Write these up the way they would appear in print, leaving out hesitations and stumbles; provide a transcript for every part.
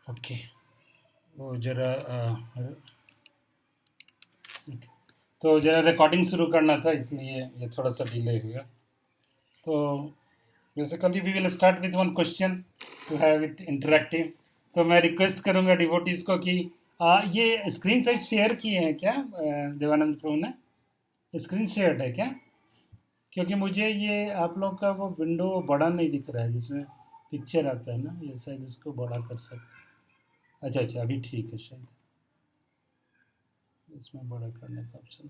Okay, वो जरा तो जरा रिकॉर्डिंग शुरू करना था, इसलिए ये थोड़ा सा डिले हुआ। तो basically we will start with one question to have it interactive. तो मैं रिक्वेस्ट करूंगा डिवोटीज को कि ये स्क्रीन साइड शेयर किए हैं क्या देवानंद प्रभु ने? स्क्रीन शेयर्ड है क्या? क्योंकि मुझे ये आप लोग का वो विंडो बड़ा नहीं दिख रहा है जिसमें पिक्चर आता है ना, ये शायद इसको बड़ा कर सकते हैं। अच्छा अच्छा, अभी ठीक है, शायद इसमें बड़ा करने का ऑप्शन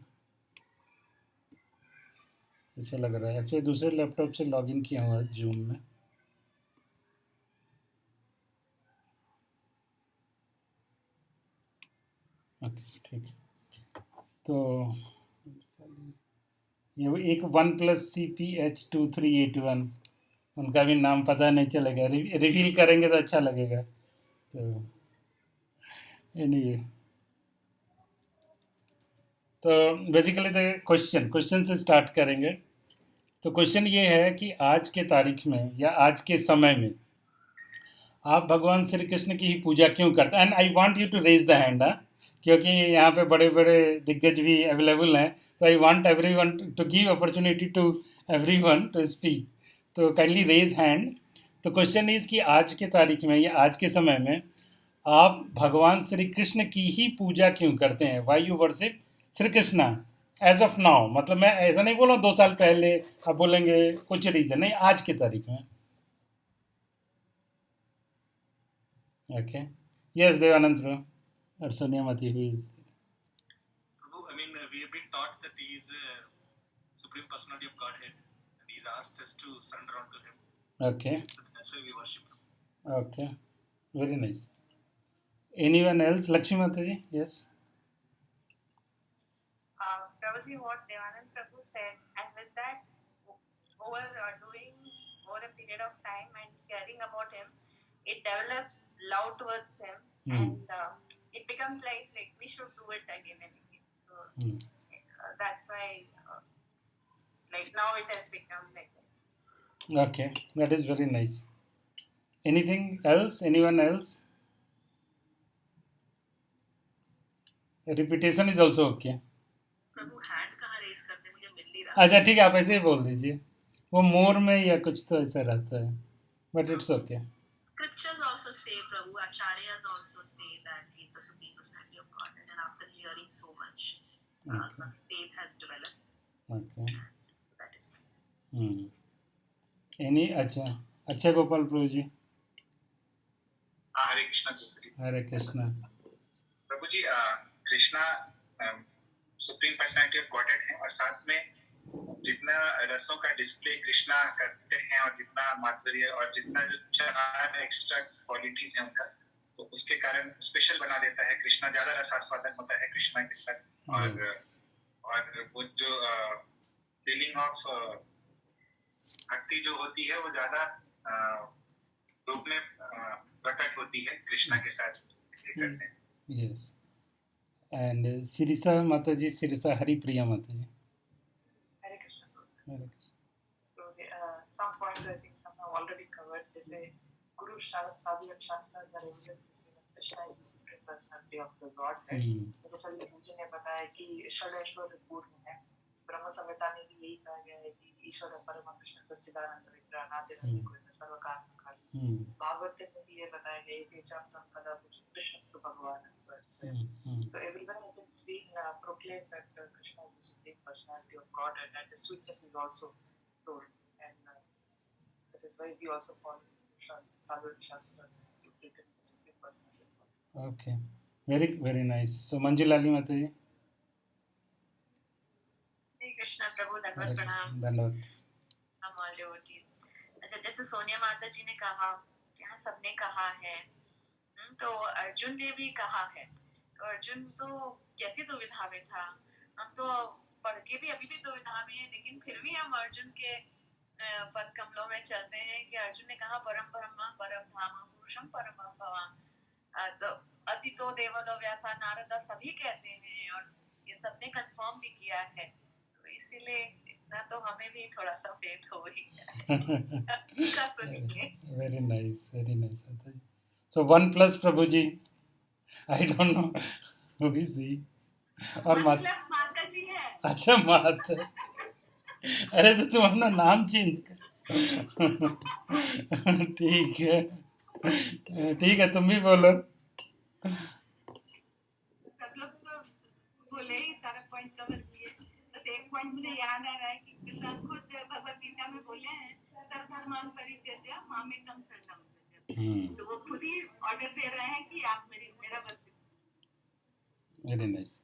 अच्छा लग रहा है। अच्छा, दूसरे लैपटॉप से लॉगिन किया हुआ है जूम में। ओके, ठीक है। तो ये वो एक वन प्लस CPH2381, उनका भी नाम पता नहीं चलेगा, रिवील करेंगे तो अच्छा लगेगा। तो एनीवे, तो बेसिकली द क्वेश्चन से स्टार्ट करेंगे। तो क्वेश्चन ये है कि आज के तारीख में या आज के समय में आप भगवान श्री कृष्ण की ही पूजा क्यों करते हैं? And I want you to raise the hand, क्योंकि यहाँ पे बड़े बड़े दिग्गज भी अवेलेबल हैं। तो I want everyone to give opportunity to everyone to speak. तो काइंडली रेज हैंड। तो क्वेश्चन इज कि आज के तारीख में या आज के समय में आप भगवान श्री कृष्ण की ही पूजा क्यों करते हैं? Why you worship Shri Krishna as of now. मतलब मैं ऐसा नहीं बोल रहा हूँ 2 साल पहले आप बोलेंगे कुछ रीजन नहीं, आज की तारीख में। ओके, यस देवानंद ब्रो और सोनिया मती हुई। Prabhu, I mean, we have been taught that he is a Supreme Personality of Godhead, and he's asked us to surrender unto him. Okay, So that's why we worship him. okay, very nice. Anyone else? Lakshmi Mataji, yes. Prabhuji, what Devanand Prabhu said, and with that, doing over a period of time and caring about him, it develops love towards him, and it becomes like we should do it again and again. So that's why, like now it has become like that. Okay, that is very nice. Anything else? Anyone else? Repetition is also okay. Prabhu hand कहाँ raise करते मुझे मिल नहीं रहा। अच्छा ठीक है, आप ऐसे ही बोल दीजिए, वो मोर में या कुछ तो ऐसा रहता है, but it's okay. Scriptures also say, Prabhu, Acharyas also say that he's the Supreme Personality of God, and after hearing so much, the faith has developed. Okay. That is fine. Any अच्छा Gopal Prabhu ji. Hare Krishna Prabhu ji. Hare Krishna Prabhu ji, Krishna supreme personality of godhead है, और साथ में जितना रसों का display Krishna करते हैं और जितना माधुर्य और जितना जो 4 एक्स्ट्रा क्वालिटीज हैं उनका, तो उसके कारण स्पेशल बना देता है। कृष्णा ज्यादा रसास्वादन होता है कृष्णा के साथ, और वो जो फीलिंग ऑफ भक्ति जो होती है वो ज्यादा रूप में प्रकट होती है कृष्णा के साथ करते हैं। यस। एंड सिरिसा माता जी, सिरिसा हरिप्रिया माता जी। हरे कृष्ण। हरे Krishna. some points I think some have already covered, जैसे गुरु साधु शास्त्र जरूरी Krishna is supreme personality of the God है। जैसा कि ने बताया कि षडैश्वर्य पूर्ण है। ब्रह्म संहिता में भी यही कहा गया है कि ईश्वर परम कृष्ण सच्चिदानंद विग्रह अनादि कोई सर्व कारण काल। भागवत में भी ये बताया गया है कि जब संपदा कुछ कृष्ण भगवान So everywhere it is being proclaimed that Krishna is the supreme personality of God, and the sweetness is also told, and that is why we also follow Sadhu Shastras to treat him as the supreme personality of God. Okay, very very nice. So Manjulali Mataji. Hare Krishna Prabhu, Dandavat Pranam. Dandavat. हम all devotees. अच्छा, जैसे सोनिया माता जी ने कहा, यहाँ सबने कहा है, तो अर्जुन ने भी कहा है। तो अर्जुन तो कैसी दुविधा में था। हम तो पढ़ के भी अभी भी दुविधा में है, लेकिन फिर भी हम अर्जुन के पद कमलों में चलते हैं कि अर्जुन ने कहा परम ब्रह्म परम धाम पुरुषम परम भवान। तो असितो देवलो व्यासा नारद सभी कहते हैं, और ये सबने कंफर्म भी किया है, तो इसीलिए इतना तो हमें भी थोड़ा सा फेथ हो ही गया है। सुनिए। Very nice, very nice. So 1 plus Prabhu ji, I don't know who is he. और वन प्लस माता जी है। अच्छा माता, अरे तो तुम अपना नाम चेंज कर। ठीक है, ठीक है, तुम भी बोलो। सब लोग तो बोले ही, सारे पॉइंट कवर किए। बस एक पॉइंट मुझे याद आ रहा है कि कृष्ण खुद भगवत गीता में बोले हैं, सर्वधर्मान् परित्यज्य मामेकं शरणं व्रज। तो वो खुद ही ऑर्डर दे रहे हैं कि आप मेरा बस। Very nice.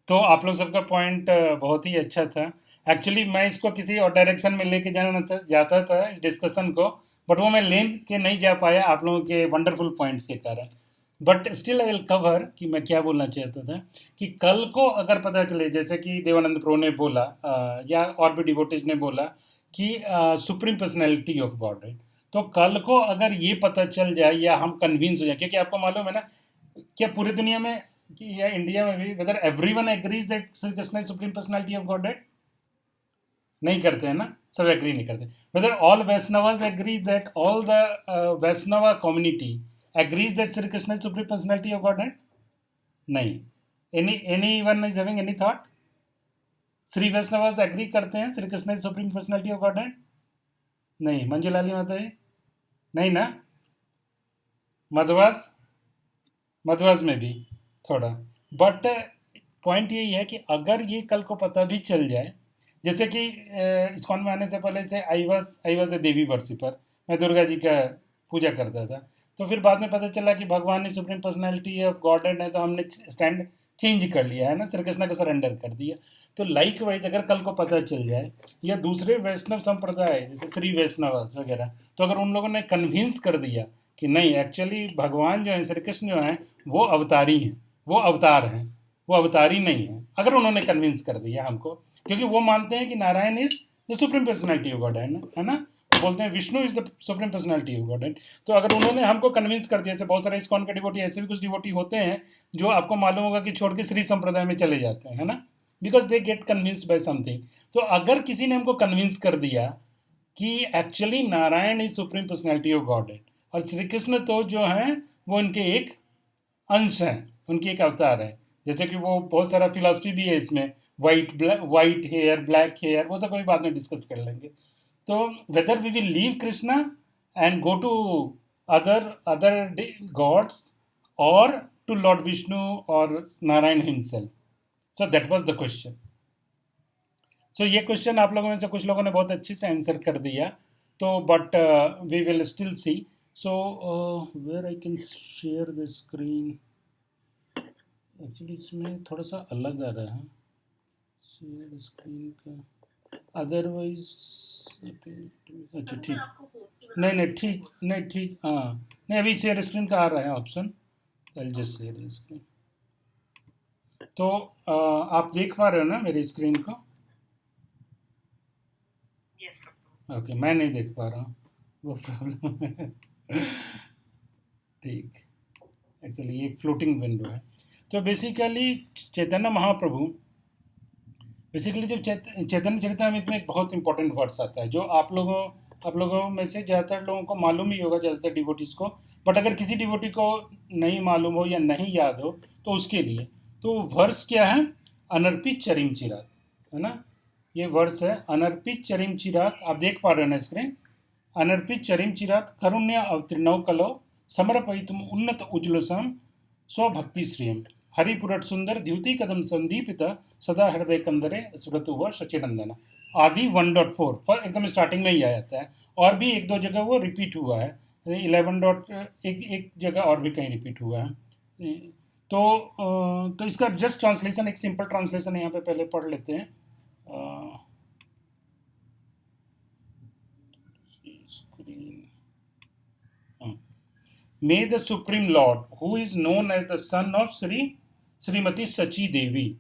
तो आप लोग सबका पॉइंट बहुत ही अच्छा था। एक्चुअली मैं इसको किसी और डायरेक्शन में लेके जाता था इस डिस्कशन को, बट वो मैं ले के नहीं जा पाया आप लोगों के वंडरफुल पॉइंट्स के कारण। But still I will cover कि मैं क्या बोलना चाहता था कि कल को अगर पता चले, जैसे कि देवानंद प्रो ने बोला या और भी डिवोटीज ने बोला कि सुप्रीम पर्सनैलिटी ऑफ गॉड है, तो कल को अगर ये पता चल जाए या हम कन्विंस हो जाए, क्योंकि आपको मालूम है ना क्या पूरी दुनिया में कि या इंडिया में भी whether everyone agrees that Shri Krishna is supreme personality of God नहीं करते हैं ना, सब एग्री नहीं करते। Whether all Vaishnavas agree that all the Vaishnava community agrees that Shri Krishna is supreme personality of God नहीं। Anyone is having any thought? Shri Vaishnavas agree करते हैं Shri Krishna is supreme personality of God नहीं। मंजुलाली माता जी नहीं ना? मधवास में भी थोड़ा। बट पॉइंट यही है कि अगर ये कल को पता भी चल जाए, जैसे कि इस्कॉन में आने से पहले से I was a Devi worshipper, मैं दुर्गा जी का पूजा करता था। तो फिर बाद में पता चला कि भगवान ने सुप्रीम पर्सनैलिटी ऑफ गॉडेड है, तो हमने स्टैंड चेंज कर लिया है ना, श्री कृष्ण को सरेंडर कर दिया। तो लाइक वाइज अगर कल को पता चल जाए या दूसरे वैष्णव संप्रदाय जैसे श्री वैष्णवास वगैरह, तो अगर उन लोगों ने कन्विंस कर दिया कि नहीं एक्चुअली भगवान जो है श्री कृष्ण जो है वो अवतारी हैं, वो अवतार हैं, वो अवतारी नहीं है, अगर उन्होंने कन्विंस कर दिया हमको, क्योंकि वो मानते हैं कि Narayan is the supreme personality of God है ना, वो बोलते हैं Vishnu is the supreme personality of God. तो अगर उन्होंने हमको कन्विंस कर दिया, जैसे बहुत सारे इस्कॉन के डिवोटी ऐसे भी कुछ डिवोटी होते हैं जो आपको मालूम होगा कि छोड़ के श्री संप्रदाय में चले जाते हैं, है ना, because they get convinced by something. तो अगर किसी ने हमको कन्विंस कर दिया कि actually Narayan is supreme personality of God और श्री कृष्ण तो जो हैं वो उनके एक अंश हैं, उनकी एक अवतार है, जैसे कि वो बहुत सारा फिलॉसफी भी है इसमें, वाइट हेयर, ब्लैक हेयर, वो तो कोई बाद में डिस्कस कर लेंगे। तो whether we will leave Krishna and go to other gods और टू लॉर्ड विष्णु और Narayan himself, so that was the question. So ये क्वेश्चन आप लोगों में से कुछ लोगों ने बहुत अच्छे से आंसर कर दिया, तो but we will still see. So where I can share the screen, actually इसमें थोड़ा सा अलग आ रहा है शेयर स्क्रीन का, अदरवाइज अच्छा ठीक, नहीं ठीक, हाँ नहीं अभी शेयर स्क्रीन का आ रहा है option, I just share screen. तो आप देख पा रहे हो ना मेरी स्क्रीन को? Yes, ओके, मैं नहीं देख पा रहा हूँ, वो प्रॉब्लम है। ठीक, एक्चुअली ये फ्लोटिंग विंडो है। तो बेसिकली चैतन्य महाप्रभु, बेसिकली जब चैतन्य चरितामृत में एक बहुत इंपॉर्टेंट वर्ड्स आता है जो आप लोगों में से ज़्यादातर लोगों को मालूम ही होगा, ज़्यादातर डिवोटीज को, बट अगर किसी डिवोटी को नहीं मालूम हो या नहीं याद हो तो उसके लिए, तो वर्स क्या है? अनर्पित चरिम चिरात, है ना, ये वर्स है अनर्पित चरिम चिरात, आप देख पा रहे हो ना स्क्रीन। अनर्पित चरिम चिरात करुण्य अवतीर्णव कलो समर्पयितुम उन्नत उज्ज्वलसम स्वभक्ति श्रियम हरिपुरट सुंदर द्युति कदम संदीपित सदा हृदय कंदरे स्मृत हुआ सचिनंदन आदि 1.4 एकदम स्टार्टिंग में ही आ जाता है, और भी एक दो जगह वो रिपीट हुआ है, 11. एक जगह और भी कहीं रिपीट हुआ है। तो इसका जस्ट ट्रांसलेशन, एक सिंपल ट्रांसलेशन यहाँ पे पहले पढ़ लेते हैं। May the Supreme Lord, who is known as the son of Srimati Sachi Devi,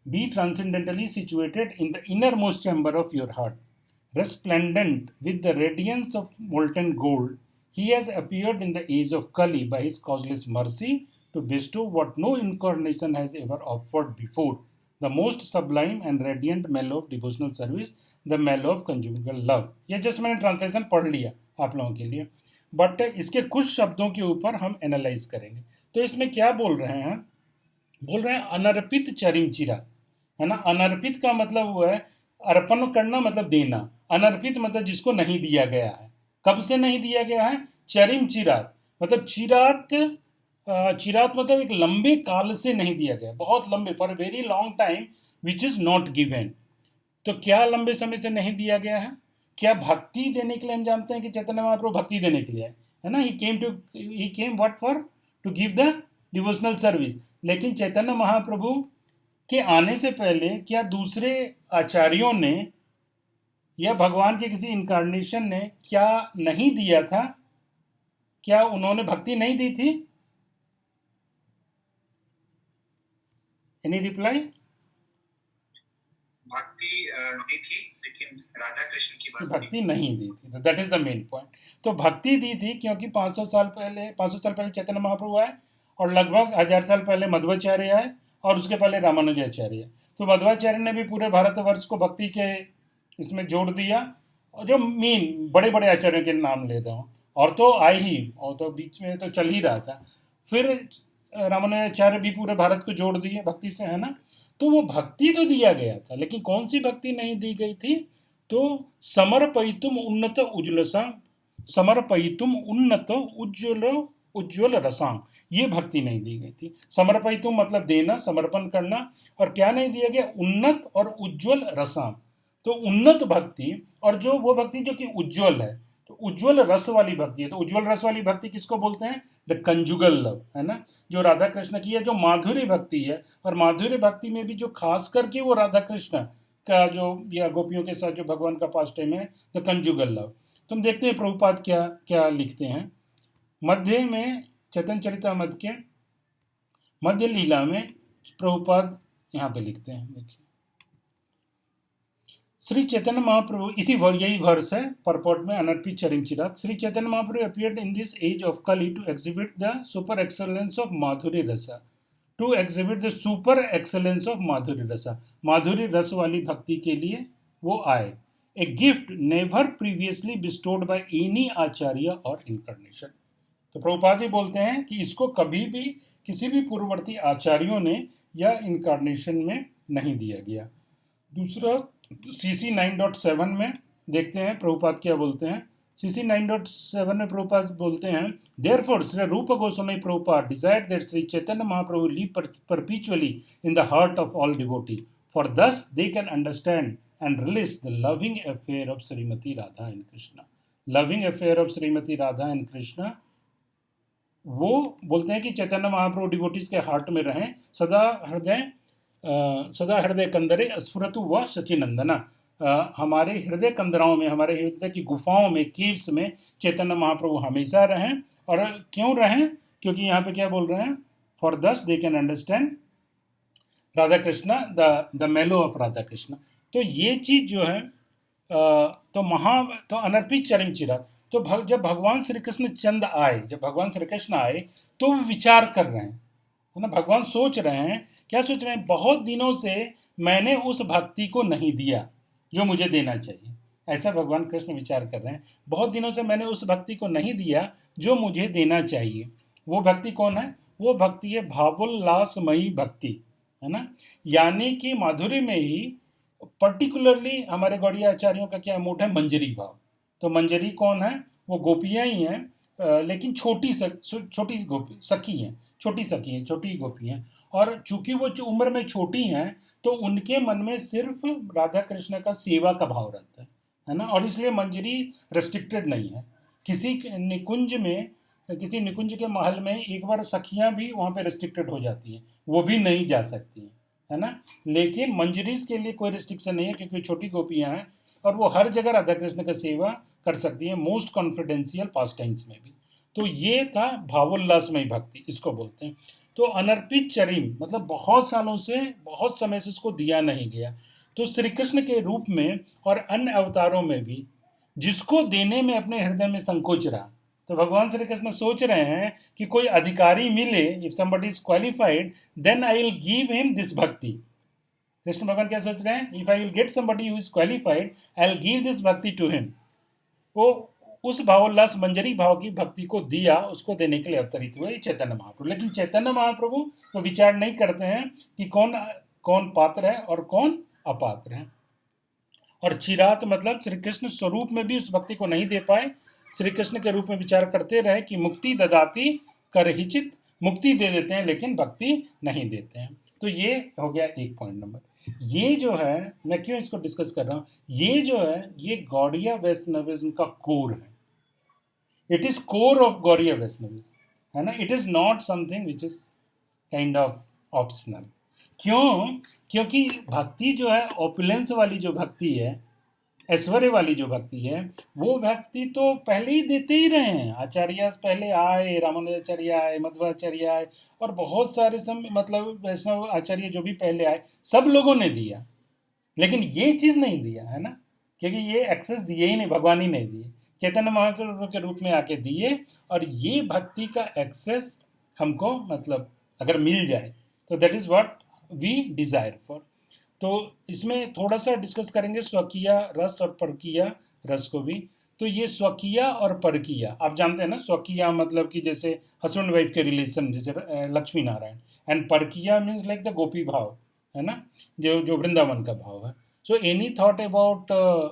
be transcendently situated in the innermost chamber of your heart. Resplendent with the radiance of molten gold, he has appeared in the age of Kali by his causeless mercy to bestow what no incarnation has ever offered before, the most sublime and radiant mellow of devotional service, the mellow of conjugal love. ये just मैंने translation पढ़ लिया आप लोगों के लिए। But इसके कुछ शब्दों के ऊपर हम एनालाइज करेंगे। तो इसमें क्या बोल रहे हैं, बोल रहे हैं अनर्पित चरिम चिरा, है ना। अनर्पित का मतलब हुआ है अर्पण करना, मतलब देना। अनर्पित मतलब जिसको नहीं दिया गया है। कब से नहीं दिया गया है? चरिम चिरात, मतलब चिरात, चिरात मतलब एक लंबे काल से नहीं दिया गया, बहुत लंबे, for very long time which is not given. तो क्या लंबे समय से नहीं दिया गया है? क्या भक्ति देने के लिए? हम जानते हैं कि चैतन्य महाप्रभु भक्ति देने के लिए है ना। He came what for? To give the devotional service. लेकिन चैतन्य महाप्रभु के आने से पहले क्या दूसरे आचार्यों ने या भगवान के किसी इनकारनेशन ने क्या नहीं दिया था? क्या उन्होंने भक्ति नहीं दी थी? Any reply? भक्ति दी थी, लेकिन राधा कृष्ण की भक्ति नहीं दी थी। तो that is the main point. तो भक्ति दी थी क्योंकि 500 साल पहले चैतन्य महाप्रभु आए, और लगभग 1000 साल पहले मध्वाचार्य आए, और उसके पहले रामानुजाचार्य। तो मध्वाचार्य ने भी पूरे भारतवर्ष को भक्ति के इसमें जोड़ दिया। और जो मेन बड़े बड़े आचार्यों के नाम ले रहा हूँ, और तो आए ही, और तो बीच में तो चल ही रहा था। फिर रामानुजाचार्य भी पूरे भारत को जोड़ दिए भक्ति से, है ना। तो वो भक्ति तो दिया गया था, लेकिन कौन सी भक्ति नहीं दी गई थी? तो समर्पयितुम उन्नत उज्ज्वलसां, समर्पयितुम उन्नत उज्ज्वल रसांग, ये भक्ति नहीं दी गई थी। समर्पयितुम मतलब देना, समर्पण करना। और क्या नहीं दिया गया? उन्नत और उज्ज्वल रसांग। तो उन्नत भक्ति, और जो वो भक्ति जो कि उज्ज्वल है, तो उज्ज्वल रस वाली भक्ति है। तो उज्ज्वल रस वाली भक्ति किसको बोलते हैं? द कंजुगल लव, है ना, जो राधा कृष्ण की है, जो माधुर्य भक्ति है। और माधुर्य भक्ति में भी जो खास करके वो राधा कृष्ण का जो या गोपियों के साथ जो भगवान का पास टाइम है, द कंजुगल लव। तो हम देखते हैं प्रभुपाद क्या क्या लिखते हैं। मध्य में चैतन्य चरितामृत के मध्य लीला में प्रभुपाद यहाँ पे लिखते हैं, देखिए। श्री चैतन्य महाप्रभु, यही वर्ष है परपोर्ट में, अनर्पित चरिम चिरात। Shri Chaitanya Mahaprabhu appeared in this age of Kali to exhibit the super excellence of madhuri rasa, to exhibit the super excellence of madhuri rasa. माधुरी रस वाली भक्ति के लिए वो आए। A gift never previously bestowed by any acharya और इनकारनेशन। तो प्रभुपाद ही बोलते हैं कि इसको कभी भी किसी भी पूर्ववर्ती आचार्यों ने या इनकारनेशन में नहीं दिया गया। दूसरा CC 9.7 में देखते हैं प्रभुपाद क्या बोलते हैं। CC 9.7 में प्रभुपाद बोलते हैं, Therefore, Sri Rupa Goswami Prabhupada desired that Sri Chaitanya Mahaprabhu live perpetually in the heart of all devotees, for thus they can understand and relish the loving affair of Srimati Radha and Krishna. Loving affair of Srimati Radha and Krishna, वो बोलते हैं कि Chaitanya Mahaprabhu devotees के heart में रहें, सदा हृदय कंदरे स्फुरतु व शचिनंदना। हमारे हृदय कंदराओं में, हमारे हृदय की गुफाओं में, केव्स में चैतन्य महाप्रभु हमेशा रहें। और क्यों रहें? क्योंकि यहाँ पे क्या बोल रहे हैं? फॉर दस they can understand Radha Krishna, the मेलो ऑफ राधा कृष्ण। तो ये चीज जो है तो अनर्पित चरिम चिरात। तो जब भगवान श्री कृष्ण आए तो वो विचार कर रहे हैं, है ना। भगवान सोच रहे हैं, क्या सोच रहे हैं? बहुत दिनों से मैंने उस भक्ति को नहीं दिया जो मुझे देना चाहिए, ऐसा भगवान कृष्ण विचार कर रहे हैं। बहुत दिनों से मैंने उस भक्ति को नहीं दिया जो मुझे देना चाहिए। वो भक्ति कौन है? वो भक्ति है भावोल्लासमयी भक्ति, है ना। यानी कि माधुर्य में ही पर्टिकुलरली हमारे गौड़ीय आचार्यों का क्या मोट है? मंजरी भाव। तो मंजरी कौन है? वो गोपियाँ ही हैं, लेकिन छोटी गोपी सखी हैं, छोटी गोपी हैं। और चूंकि वो उम्र में छोटी हैं, तो उनके मन में सिर्फ राधा कृष्ण का सेवा का भाव रहता है ना। और इसलिए मंजरी रेस्ट्रिक्टेड नहीं है। किसी निकुंज के महल में एक बार सखियां भी वहाँ पे रेस्ट्रिक्टेड हो जाती हैं, वो भी नहीं जा सकती हैं, है ना। लेकिन मंजरीज के लिए कोई रिस्ट्रिक्शन नहीं है, क्योंकि छोटी गोपियां हैं और वो हर जगह राधा कृष्ण का सेवा कर सकती हैं, मोस्ट कॉन्फिडेंशियल पास टाइम्स में भी। तो ये था भावोल्लासमय भक्ति, इसको बोलते हैं। तो अनर्पित चरिम मतलब बहुत सालों से, बहुत समय से इसको दिया नहीं गया। तो श्री कृष्ण के रूप में और अन्य अवतारों में भी जिसको देने में अपने हृदय में संकोच रहा, तो भगवान श्री कृष्ण सोच रहे हैं कि कोई अधिकारी मिले, if somebody is qualified, then I will give him this भक्ति। कृष्ण भगवान क्या सोच रहे हैं? If I will get somebody who is qualified, I will give this भक्ति to him। वो उस भावोल्लास मंजरी भाव की भक्ति को दिया, उसको देने के लिए अवतरित हुए चैतन्य महाप्रभु। लेकिन चैतन्य महाप्रभु वो विचार नहीं करते हैं कि कौन कौन पात्र है और कौन अपात्र है। और चिरात मतलब श्री कृष्ण स्वरूप में भी उस भक्ति को नहीं दे पाए, श्री कृष्ण के रूप में विचार करते रहे कि मुक्ति ददाती करहिचित, मुक्ति दे देते हैं लेकिन भक्ति नहीं देते हैं। तो ये हो गया एक पॉइंट नंबर। ये जो है, मैं क्यों इसको डिस्कस कर रहा हूँ, ये जो है ये गौड़िया वैष्णविज्म का कोर है। It is core of Gaudiya Vaishnavism, है ना। It is not something which is kind of optional. क्यों? क्योंकि भक्ति जो है, ऑपुलेंस वाली जो भक्ति है, ऐश्वर्य वाली जो भक्ति है, वो भक्ति तो पहले ही देते ही रहे हैं। आचार्य पहले आए, रामानुजाचार्य आए, मध्वाचार्य आए, और बहुत सारे मतलब वैष्णव आचार्य जो भी पहले आए, सब लोगों ने दिया, लेकिन ये चीज़ नहीं दिया, है ना। क्योंकि ये एक्सेस दिए ही नहीं, भगवान ही नहीं दिए, चैतन्य महाप्रभु के रूप में आके दिए। और ये भक्ति का एक्सेस हमको मतलब अगर मिल जाए तो that is what we desire for. तो इसमें थोड़ा सा डिस्कस करेंगे स्वकीय रस और परकीय रस को भी। तो ये स्वकीय और परकीय आप जानते हैं ना। स्वकीय मतलब कि जैसे हस्बैंड वाइफ के रिलेशन, जैसे लक्ष्मी नारायण, एंड परकीय मीन्स लाइक द गोपी भाव, है ना, जो वृंदावन का भाव है। So any thought about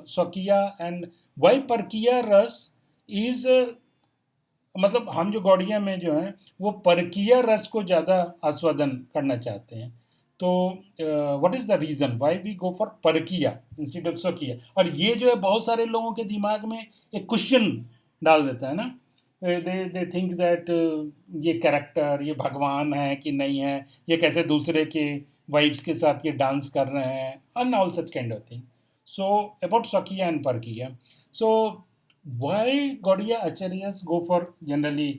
svakiya and Y परकीय रस इज, मतलब हम जो गौड़िया में जो है वो परकीय रस को ज़्यादा आस्वादन करना चाहते हैं। तो what is the reason why we go for parakiya instead of svakiya. और ये जो है बहुत सारे लोगों के दिमाग में एक क्वेश्चन डाल देता है ना। दे थिंक दैट ये कैरेक्टर, ये भगवान है कि नहीं है, ये कैसे दूसरे के वाइफ्स के साथ ये डांस कर रहे हैं, and all such kind of thing. So about svakiya and parakiya, so why Gaudiya acharyas go for generally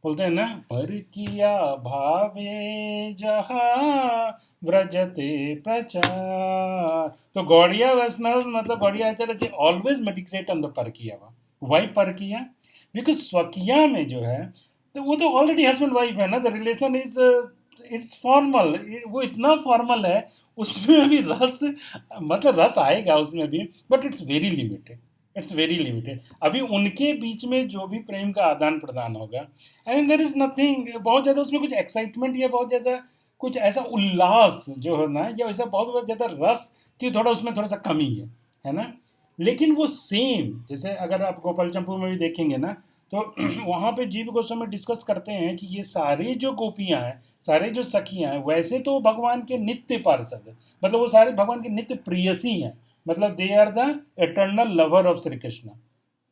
बोलते हैं ना, परकिया भावे जहाँ व्रजते प्रचार। तो गौड़िया वैष्णव मतलब Gaudiya acharya always meditate on the parakiya. Why parakiya? Because स्वकीया में जो है तो वो तो ऑलरेडी हस्बैंड वाइफ है ना, the relation is it's formal, वो इतना फॉर्मल है, उसमें अभी रस मतलब रस आएगा उसमें भी, but it's very limited, it's very limited. अभी उनके बीच में जो भी प्रेम का आदान प्रदान होगा, एंड देयर इज नथिंग बहुत ज़्यादा उसमें कुछ एक्साइटमेंट या बहुत ज़्यादा कुछ ऐसा उल्लास जो है ना, या ऐसा बहुत ज़्यादा रस की थोड़ा उसमें थोड़ा सा कमी है ना। लेकिन वो सेम जैसे अगर आप गोपाल चंपू में भी देखेंगे ना, तो वहाँ पे जीव गोस्वामी डिस्कस करते हैं कि ये सारे जो गोपियाँ हैं, सारे जो सखियाँ हैं, वैसे तो भगवान के नित्य पार्षद हैं, मतलब वो सारे भगवान के नित्य प्रियसी हैं, मतलब they are the eternal lover of Shri Krishna,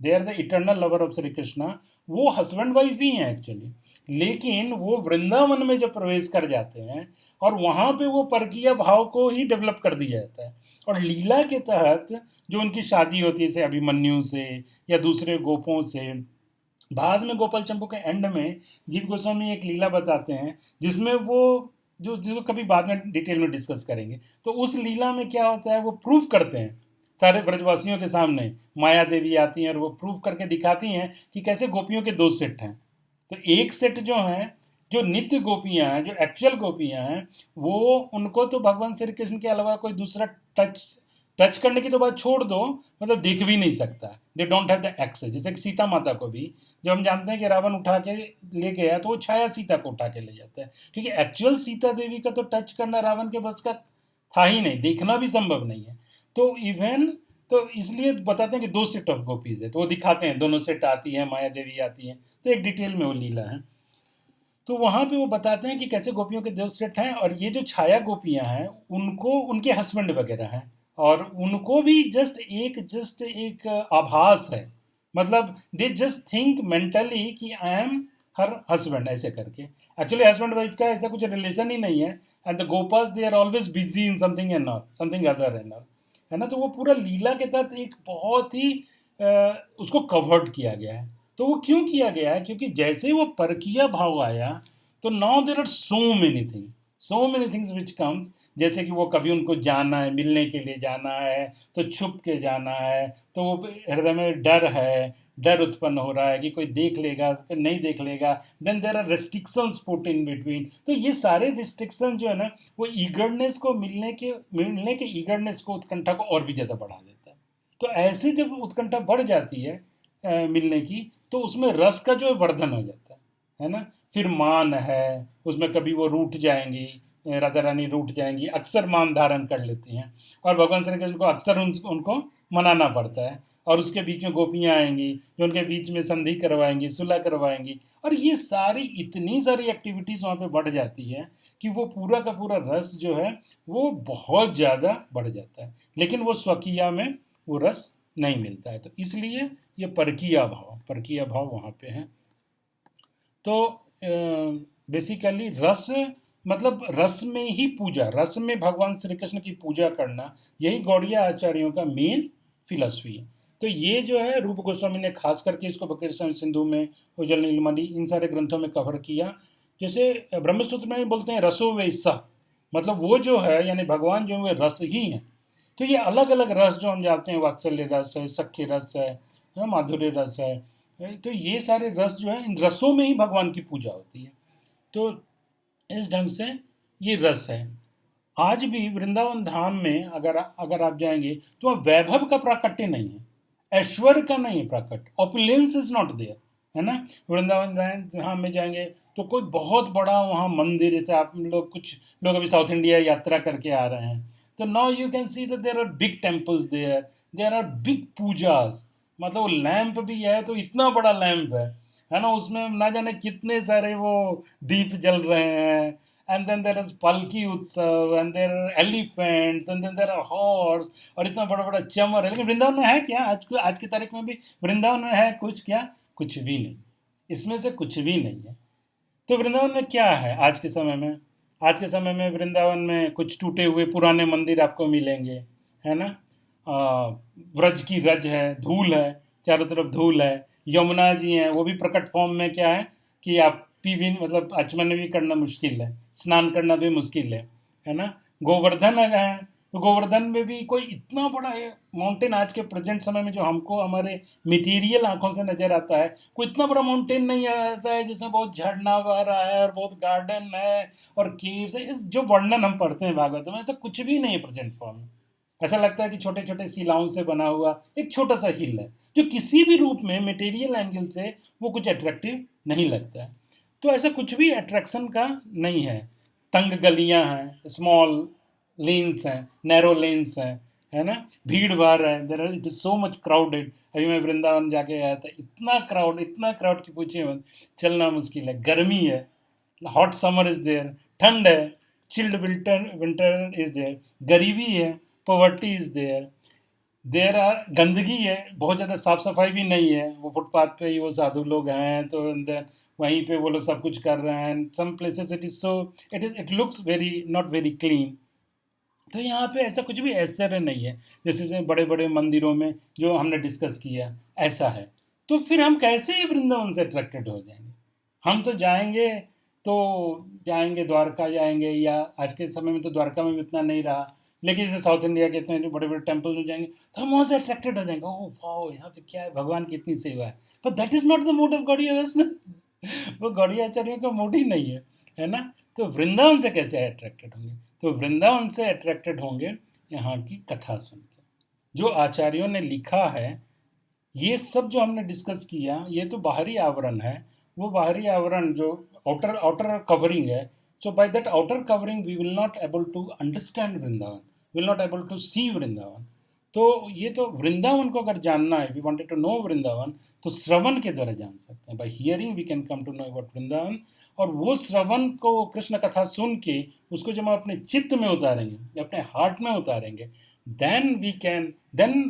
they are the eternal lover of Shri Krishna. वो हस्बैंड वाइफ ही हैं एक्चुअली, लेकिन वो वृंदावन में जब प्रवेश कर जाते हैं और वहाँ पे वो परकीय भाव को ही डेवलप कर दिया जाता है। और लीला के तहत जो उनकी शादी होती है, जैसे अभिमन्यु से या दूसरे गोपों से, बाद में गोपाल चंपू के एंड में जीव गोस्वामी एक लीला बताते हैं जिसमें वो जिसको कभी बाद में डिटेल में डिस्कस करेंगे। तो उस लीला में क्या होता है, वो प्रूफ करते हैं सारे ब्रजवासियों के सामने, माया देवी आती हैं और वो प्रूफ करके दिखाती हैं कि कैसे गोपियों के दो सेट हैं। तो एक सेट जो है, जो नित्य गोपियां हैं, जो एक्चुअल गोपियां हैं, वो उनको तो भगवान श्री कृष्ण के अलावा कोई दूसरा टच करने की तो बात छोड़ दो, मतलब देख भी नहीं सकता, they don't have the access. जैसे कि सीता माता को भी जब हम जानते हैं कि रावण उठा के ले गया तो वो छाया सीता को उठा के ले जाता है, क्योंकि एक्चुअल सीता देवी का तो टच करना रावण के बस का था ही नहीं, देखना भी संभव नहीं है। तो इवन तो इसलिए बताते हैं कि दो सेट ऑफ गोपीज है, तो वो दिखाते हैं दोनों सेट आती है, माया देवी आती है, तो एक डिटेल में वो लीला है। तो वहाँ पे वो बताते हैं कि कैसे गोपियों के दो सेट हैं, और ये जो छाया गोपियाँ हैं उनको उनके हस्बैंड वगैरह हैं, और उनको भी जस्ट एक आभास है, मतलब दे जस्ट थिंक मेंटली कि आई एम हर हस्बैंड, ऐसे करके। एक्चुअली हस्बैंड वाइफ का ऐसा कुछ रिलेशन ही नहीं है, and the gopas they are always busy in something and not something other and all, है ना। तो वो पूरा लीला के तहत एक बहुत ही उसको कवर्ड किया गया है। तो वो क्यों किया गया है, क्योंकि जैसे वो परकीय भाव आया तो now there are so many things which comes, जैसे कि वो कभी उनको जाना है, मिलने के लिए जाना है तो छुप के जाना है, तो वो हृदय में डर उत्पन्न हो रहा है कि कोई देख लेगा कि नहीं देख लेगा, then there are restrictions put in between. तो ये सारे रिस्ट्रिक्शन जो है ना, वो ईगरनेस को मिलने के ईगरनेस को, उत्कंठा को और भी ज़्यादा बढ़ा देता है। तो ऐसे जब उत्कंठा बढ़ जाती है, मिलने की, तो उसमें रस का जो है वर्धन हो जाता है ना। फिर मान है, उसमें कभी वो रूठ जाएंगी, राधा रानी रूठ जाएंगी, अक्सर मान धारण कर लेती हैं, और भगवान श्री कृष्ण को अक्सर उनको मनाना पड़ता है, और उसके बीच में गोपियाँ आएंगी जो उनके बीच में संधि करवाएंगी, सुलह करवाएंगी, और ये सारी इतनी सारी एक्टिविटीज़ वहाँ पे बढ़ जाती है कि वो पूरा का पूरा रस जो है वो बहुत ज़्यादा बढ़ जाता है, लेकिन वो स्वकीया में वो रस नहीं मिलता है। तो इसलिए ये परकीय भाव वहाँ पे है। तो बेसिकली रस मतलब रस में ही पूजा, रस में भगवान श्री कृष्ण की पूजा करना, यही गौड़िया आचार्यों का मेन फिलॉसफी है। तो ये जो है रूप गोस्वामी ने खास करके इसको भक्ति रसायन सिंधु में, उज्जवल नीलमणि, इन सारे ग्रंथों में कवर किया। जैसे ब्रह्मसूत्र में बोलते हैं रसो वैसा, मतलब वो जो है यानी भगवान जो है रस ही हैं। तो ये अलग अलग रस जो हम जानते हैं, वात्सल्य रस है, सख्य रस है, माधुर्य रस है, तो ये सारे रस जो है, इन रसों में ही भगवान की पूजा होती है। तो इस ढंग से ये रस है। आज भी वृंदावन धाम में अगर आप जाएंगे तो वहाँ वैभव का प्राकट्य नहीं है, ऐश्वर्य का नहीं है प्राकट्य, ऑपुलेंस इज नॉट देयर, है ना। वृंदावन धाम में जाएंगे तो कोई बहुत बड़ा वहाँ मंदिर, जैसे आप लोग कुछ लोग अभी साउथ इंडिया यात्रा करके आ रहे हैं, तो now you can see that there are big temples there are big pujas, मतलब वो लैंप भी है तो इतना बड़ा लैंप है ना, उसमें ना जाने कितने सारे वो दीप जल रहे हैं, and then there is palki utsav, and there are elephants, and then there are horse, और इतना बड़ा बड़ा चमर है। लेकिन वृंदावन में है क्या? आज की तारीख में भी वृंदावन में है कुछ? क्या? कुछ भी नहीं, इसमें से कुछ भी नहीं है। तो वृंदावन में क्या है आज के समय में? आज के समय में वृंदावन में कुछ टूटे हुए पुराने मंदिर आपको मिलेंगे, है ना। व्रज की रज है, धूल है, चारों तरफ धूल है। यमुना जी हैं, वो भी प्रकट फॉर्म में क्या है कि आप पी भी मतलब आचमन भी करना मुश्किल है, स्नान करना भी मुश्किल है ना। गोवर्धन है, तो गोवर्धन में भी कोई इतना बड़ा माउंटेन आज के प्रेजेंट समय में जो हमको हमारे मटेरियल आंखों से नजर आता है, कोई इतना बड़ा माउंटेन नहीं आता है जिसमें बहुत झरना बह रहा है और बहुत गार्डन है और केव्स है, जो वर्णन हम पढ़ते हैं भागवत में, ऐसा कुछ भी नहीं है प्रेजेंट फॉर्म में। ऐसा लगता है कि छोटे छोटे शिलाओं से बना हुआ एक छोटा सा हिल है, जो किसी भी रूप में मटेरियल एंगल से वो कुछ अट्रैक्टिव नहीं लगता है। तो ऐसा कुछ भी अट्रैक्शन का नहीं है। तंग गलियां हैं, स्मॉल लेन्स हैं, नैरो लेन्स हैं, है ना। भीड़ भाड़ है, there it is so much crowded. अभी मैं वृंदावन जाके आया था, इतना क्राउड की पूछिए मत, चलना मुश्किल है। गर्मी है, हॉट समर इज देयर, ठंड है, चिल्ड विंटर इज देयर, गरीबी है, पॉवर्टी इज देयर आर गंदगी है, बहुत ज़्यादा साफ सफाई भी नहीं है। वो फुटपाथ पे ही वो साधु लोग हैं, तो देन वहीं पे वो लोग सब कुछ कर रहे हैं। Some places it is so it looks very not very clean. तो यहाँ पे ऐसा कुछ भी ऐश्वर्य नहीं है जैसे बड़े बड़े मंदिरों में जो हमने डिस्कस किया ऐसा है। तो फिर हम कैसे वृंदावन से अट्रैक्टेड हो जाएंगे? हम तो जाएंगे द्वारका जाएंगे, या आज के समय में तो द्वारका में भी उतना नहीं रहा, लेकिन जैसे साउथ इंडिया के इतने बड़े बड़े टेम्पल में जाएंगे तो हम वहाँ से अट्रैक्टेड हो जाएंगे। ओह वाओ, यहाँ पे क्या है, भगवान की इतनी सेवा है। पर that is not the mode of Gaudiya Vaishnav. वो गौड़िया आचार्यों का मूड ही नहीं है ना। तो वृंदावन से कैसे अट्रैक्टेड होंगे? तो वृंदावन से अट्रैक्टेड होंगे यहाँ की कथा सुन के, जो आचार्यों ने लिखा है। ये सब जो हमने डिस्कस किया ये तो बाहरी आवरण है, वो बाहरी आवरण जो आउटर कवरिंग है। So by that outer covering we will not able to understand Vrindavan, will not able to see Vrindavan. तो ये तो वृंदावन को अगर जानना है, we wanted to know Vrindavan, तो श्रवण के द्वारा जान सकते हैं। By hearing we can come to know about Vrindavan. और वो श्रवण को, कृष्ण कथा सुन के उसको जब हम अपने चित्त में उतारेंगे, अपने हार्ट में उतारेंगे, then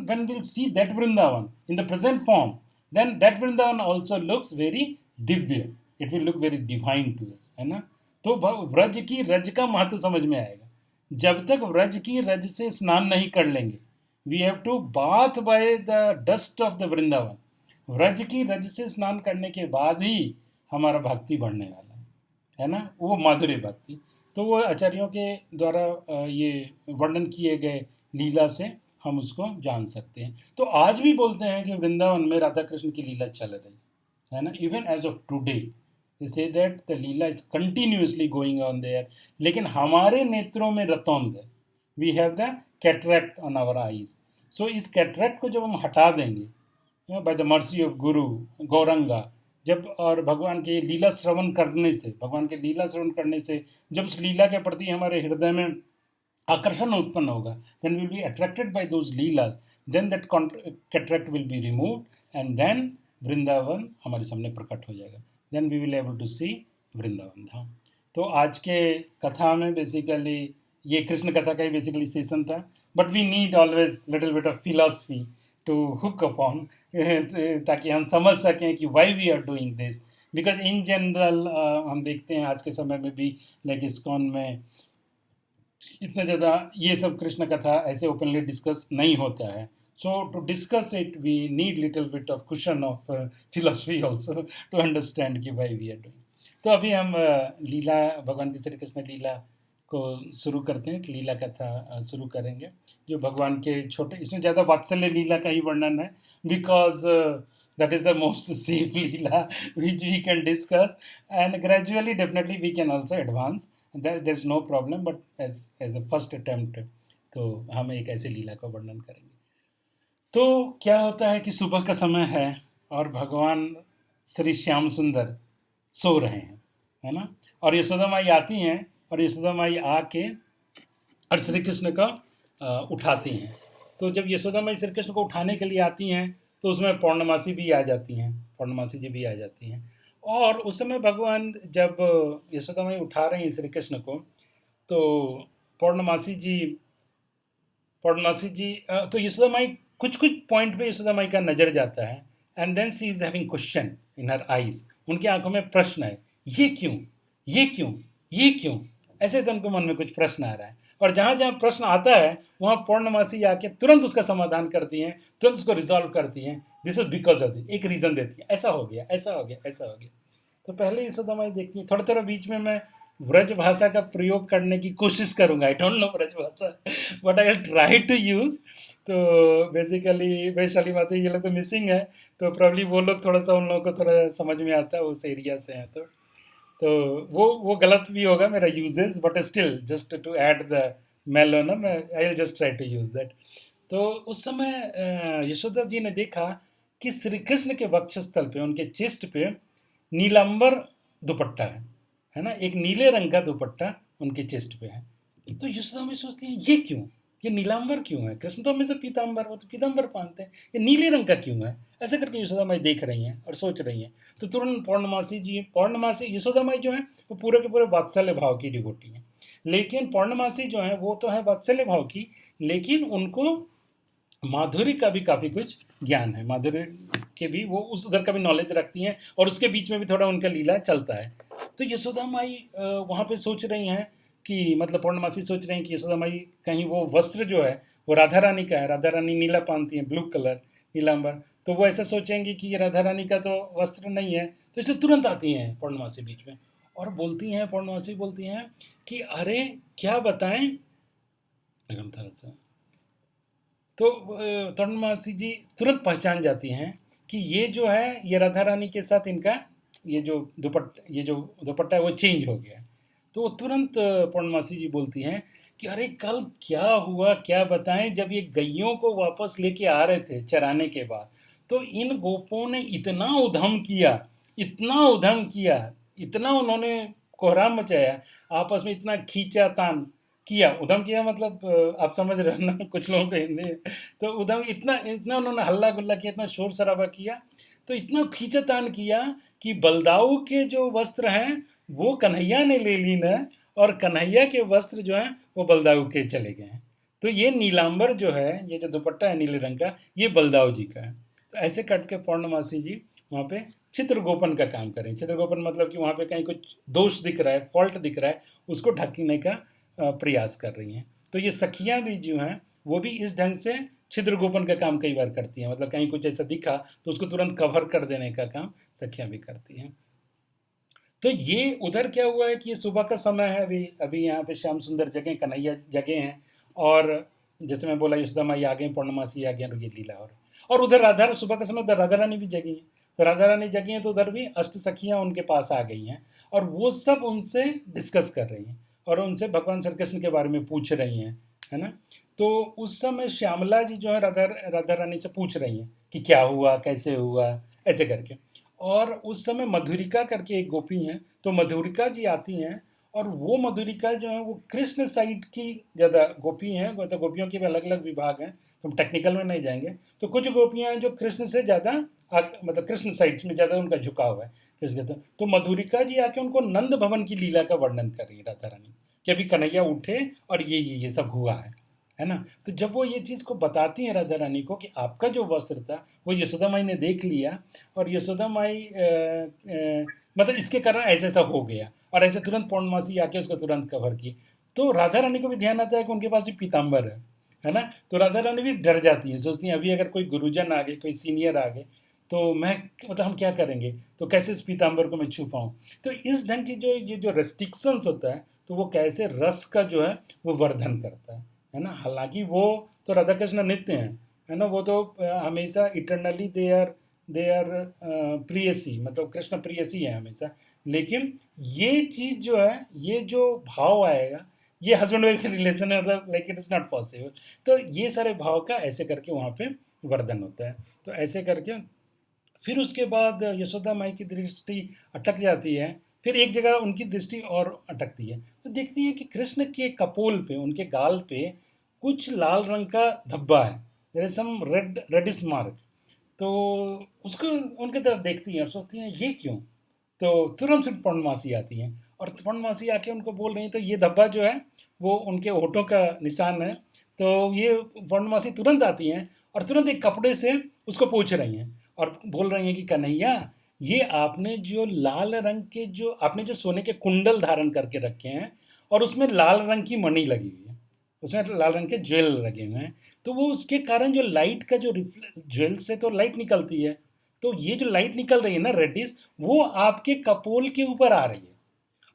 when we'll see that Vrindavan in the present form, then that Vrindavan also looks very divya, it will look very divine to us, है ना। तो व्रज की रज का महत्व समझ में आएगा। जब तक व्रज की रज से स्नान नहीं कर लेंगे, we have to bath by the dust of the Vrindavan, Vraj की रज से स्नान करने के बाद ही हमारा भक्ति बढ़ने वाला है ना, वो माधुर्य भक्ति। तो वो आचार्यों के द्वारा ये वर्णन किए गए लीला से हम उसको जान सकते हैं। तो आज भी बोलते हैं कि वृंदावन में राधा कृष्ण की लीला चल रही है ना, even as of today they say that the lila is continuously going on there. लेकिन हमारे नेत्रों में रतौंद है, we have the cataract on our eyes. So इस कैटरैक्ट को जब हम हटा देंगे, बाय द मर्सी ऑफ गुरु गौरंगा, जब और भगवान के लीला श्रवण करने से, भगवान के लीला श्रवण करने से जब उस लीला के प्रति हमारे हृदय में आकर्षण उत्पन्न होगा, then will be attracted by those lilas, then that cataract will be removed and then Vrindavan हमारे सामने प्रकट हो जाएगा, then we will able to see Vrindavan dham. तो आज के कथा में बेसिकली ये कृष्ण कथा का ही बेसिकली सेशन था, but we need always little bit of philosophy to hook upon, ताकि हम समझ सकें कि why we are doing this, because in general हम देखते हैं आज के समय में भी लाइक इस्कॉन में इतना ज़्यादा ये सब कृष्ण कथा ऐसे ओपनली डिस्कस नहीं होता है। So to discuss it we need little bit of question of philosophy also to understand कि वाई वी आर डूइंग। तो अभी हम लीला, भगवान की श्री कृष्ण लीला को शुरू करते हैं, लीला कथा शुरू करेंगे जो भगवान के छोटे, इसमें ज़्यादा वात्सल्य लीला का ही वर्णन है, because that is the most safe leela which we can discuss, and gradually definitely we can also advance, there's no problem, but as a first attempt तो हम एक ऐसे लीला का वर्णन करेंगे। तो क्या होता है कि सुबह का समय है और भगवान श्री श्याम सुंदर सो रहे हैं, है ना, और यशोदा माई आती हैं और यशोदा माई आके और श्री कृष्ण को उठाती हैं। तो जब यशोदा माई श्री कृष्ण को उठाने के लिए आती हैं तो उसमें पौर्णमासी भी आ जाती हैं, पौर्णमासी जी भी आ जाती हैं, और उस समय भगवान जब यशोदा माई उठा रही हैं श्री कृष्ण को, तो पौर्णमासी जी तो यशोदा माई कुछ पॉइंट पे यशोदा माई का नज़र जाता है, and then she is having question in her eyes, उनकी आंखों में प्रश्न है, ये क्यों, ये क्यों, ये क्यों, ऐसे उनको मन में कुछ प्रश्न आ रहा है, और जहाँ जहाँ प्रश्न आता है वहाँ पौर्णमासी आके तुरंत उसका समाधान करती हैं, तुरंत उसको रिजॉल्व करती हैं, this is because of this, एक रीज़न देती है, ऐसा हो गया, ऐसा हो गया, ऐसा हो गया। तो पहले यशोदा माई देखती हैं, थोड़ा बीच में मैं व्रज भाषा का प्रयोग करने की कोशिश करूंगा, I don't know Braj Bhasha, but I try to use. तो बेसिकली वैशाली माता ये लोग तो मिसिंग है, तो प्रॉब्ली वो लोग थोड़ा सा, उन लोगों को थोड़ा समझ में आता है, उस एरिया से हैं, तो वो गलत भी होगा मेरा usages, but still just to add the mellow ना, मैं I will just try to use that. तो उस समय यशोदा जी ने देखा कि श्री कृष्ण के वक्षस्थल पे, उनके चेस्ट पे नीलांबर दुपट्टा है ना, एक नीले रंग का दुपट्टा उनके चेस्ट पे है। तो यशोदा में सोचती हैं ये क्यों, ये नीलांबर क्यों है, कृष्ण तो हमेशा पीतांबर, वो तो पीतांबर पहनते हैं, ये नीले रंग का क्यों है, ऐसा करके यशोदा माई देख रही हैं और सोच रही हैं। तो तुरंत पौर्णमासी यशोदा माई जो है वो पूरे के पूरे वात्सल्य भाव की डिवोटी हैं, लेकिन पौर्णमासी जो है वो तो है वात्सल्य भाव की, लेकिन उनको माधुरी का भी काफ़ी कुछ ज्ञान है, माधुरी के भी वो उस उधर का भी नॉलेज रखती हैं, और उसके बीच में भी थोड़ा उनका लीला चलता है। तो यशोदा माई वहाँ पे सोच रही हैं कि, मतलब पौर्णमासी सोच रही हैं कि यशोदा माई कहीं वो वस्त्र जो है वो राधा रानी का है, राधा रानी नीला पहनती हैं, ब्लू कलर नीलांबर, तो वो ऐसा सोचेंगी कि ये राधा रानी का तो वस्त्र नहीं है, तो इसलिए तुरंत आती हैं पौर्णमासी बीच में और बोलती हैं, पौर्णमासी बोलती हैं कि अरे क्या बताएं, तो पौर्णमासी जी तुरंत पहचान जाती हैं कि ये जो है ये राधा रानी के साथ इनका ये जो दुपट्टा है वो चेंज हो गया। तो वो तुरंत पौर्णमासी जी बोलती हैं कि अरे कल क्या हुआ, क्या बताएं, जब ये गैयों को वापस लेके आ रहे थे चराने के बाद, तो इन गोपों ने इतना उधम किया, इतना उन्होंने कोहराम मचाया, आपस में इतना खींचातान किया, उधम किया मतलब आप समझ रहे हो ना, कुछ लोगों को हिंदी, तो उधम इतना उन्होंने हल्ला गुल्ला किया, इतना शोर शराबा किया, तो इतना खींचातान किया कि बलदाऊ के जो वस्त्र हैं वो कन्हैया ने ले ली न, और कन्हैया के वस्त्र जो हैं वो बलदाऊ के चले गए हैं। तो ये नीलांबर जो है, ये जो दुपट्टा है नीले रंग का, ये बलदाऊ जी का है। तो ऐसे कट के पौर्णमासी जी वहाँ पे चित्रगोपन का काम करें। चित्रगोपन मतलब कि वहाँ पे कहीं कुछ दोष दिख रहा है, फॉल्ट दिख रहा है, उसको ढकने का प्रयास कर रही हैं। तो ये सखियाँ भी जो हैं वो भी इस ढंग से छिद्रगोपन का काम कई बार करती हैं, मतलब कहीं कुछ ऐसा दिखा तो उसको तुरंत कवर कर देने का काम सखियाँ भी करती हैं। तो ये उधर क्या हुआ है कि ये सुबह का समय है, अभी यहाँ पे श्याम सुंदर जगह, कन्हैया जगह हैं, और जैसे मैं बोला यशोदा माई आ गई, पौर्णमासी आ गई, ये लीला और उधर राधा, सुबह का समय उधर राधा रानी भी जगी हैं। तो राधा रानी जगी हैं तो उधर भी अष्ट सखियाँ उनके पास आ गई हैं, और वो सब उनसे डिस्कस कर रही हैं और उनसे भगवान श्री कृष्ण के बारे में पूछ रही हैं, है ना। तो उस समय श्यामला जी जो है राधा रानी से पूछ रही हैं कि क्या हुआ, कैसे हुआ, ऐसे करके। और उस समय मधुरिका करके एक गोपी हैं, तो मधुरिका जी आती हैं, और वो मधुरिका जो है वो कृष्ण साइड की ज़्यादा गोपी हैं, तो गोपियों के भी अलग अलग विभाग हैं, तो हम टेक्निकल में नहीं जाएंगे। तो कुछ गोपियां हैं जो कृष्ण से ज़्यादा मतलब कृष्ण साइड में ज़्यादा उनका झुकाव है कृष्ण के। तो मधुरिका जी आके उनको नंद भवन की लीला का वर्णन कर रही है राधा रानी, कि अभी कन्हैया उठे और ये सब हुआ है ना। तो जब वो ये चीज़ को बताती हैं राधा रानी को कि आपका जो वस्त्र था वो यशोदा माई ने देख लिया, और यशोदा माई मतलब इसके कारण ऐसा ऐसा हो गया, और ऐसे तुरंत पौर्णमासी आके उसको तुरंत कवर की। तो राधा रानी को भी ध्यान आता है कि उनके पास भी पीताम्बर है ना। तो राधा रानी भी डर जाती है, सोचती हैं अभी अगर कोई गुरुजन आ गए, कोई सीनियर आ गए, तो मैं मतलब हम क्या करेंगे, तो कैसे इस पीताम्बर को मैं छू पाऊँ। तो इस ढंग की जो ये जो रेस्ट्रिक्शंस होता है, तो वो कैसे रस का जो है वो वर्धन करता है ना। हालांकि वो तो राधा कृष्ण नित्य हैं, है ना, वो तो हमेशा इटरनली दे आर प्रियसी, मतलब कृष्ण प्रियसी है हमेशा। लेकिन ये चीज़ जो है, ये जो भाव आएगा, ये हस्बैंड वाइफ के रिलेशन है, मतलब like it is not possible. तो ये सारे भाव का ऐसे करके वहाँ पे वर्धन होता है। तो ऐसे करके फिर उसके बाद यशोदा माई की दृष्टि अटक जाती है, फिर एक जगह उनकी दृष्टि और अटकती है, तो देखती है कि कृष्ण के कपोल पे, उनके गाल पे कुछ लाल रंग का धब्बा है, there is some reddish mark. तो उसको उनके तरफ देखती हैं और सोचती हैं ये क्यों। तो तुरंत फिर पौर्णमासी आती हैं, और पौर्णमासी आके उनको बोल रही हैं, तो ये धब्बा जो है वो उनके होठों का निशान है। तो ये पौर्णमासी तुरंत आती हैं और तुरंत एक कपड़े से उसको पोंछ रही हैं, और बोल रही हैं कि कन्हैया, ये आपने जो लाल रंग के, जो आपने जो सोने के कुंडल धारण करके रखे हैं, और उसमें लाल रंग की मणि लगी हुई है, उसमें लाल रंग के ज्वेल लगे हुए हैं, तो वो उसके कारण जो लाइट का जो ज्वेल से तो लाइट निकलती है, तो ये जो लाइट निकल रही है ना रेडिस, वो आपके कपोल के ऊपर आ रही है,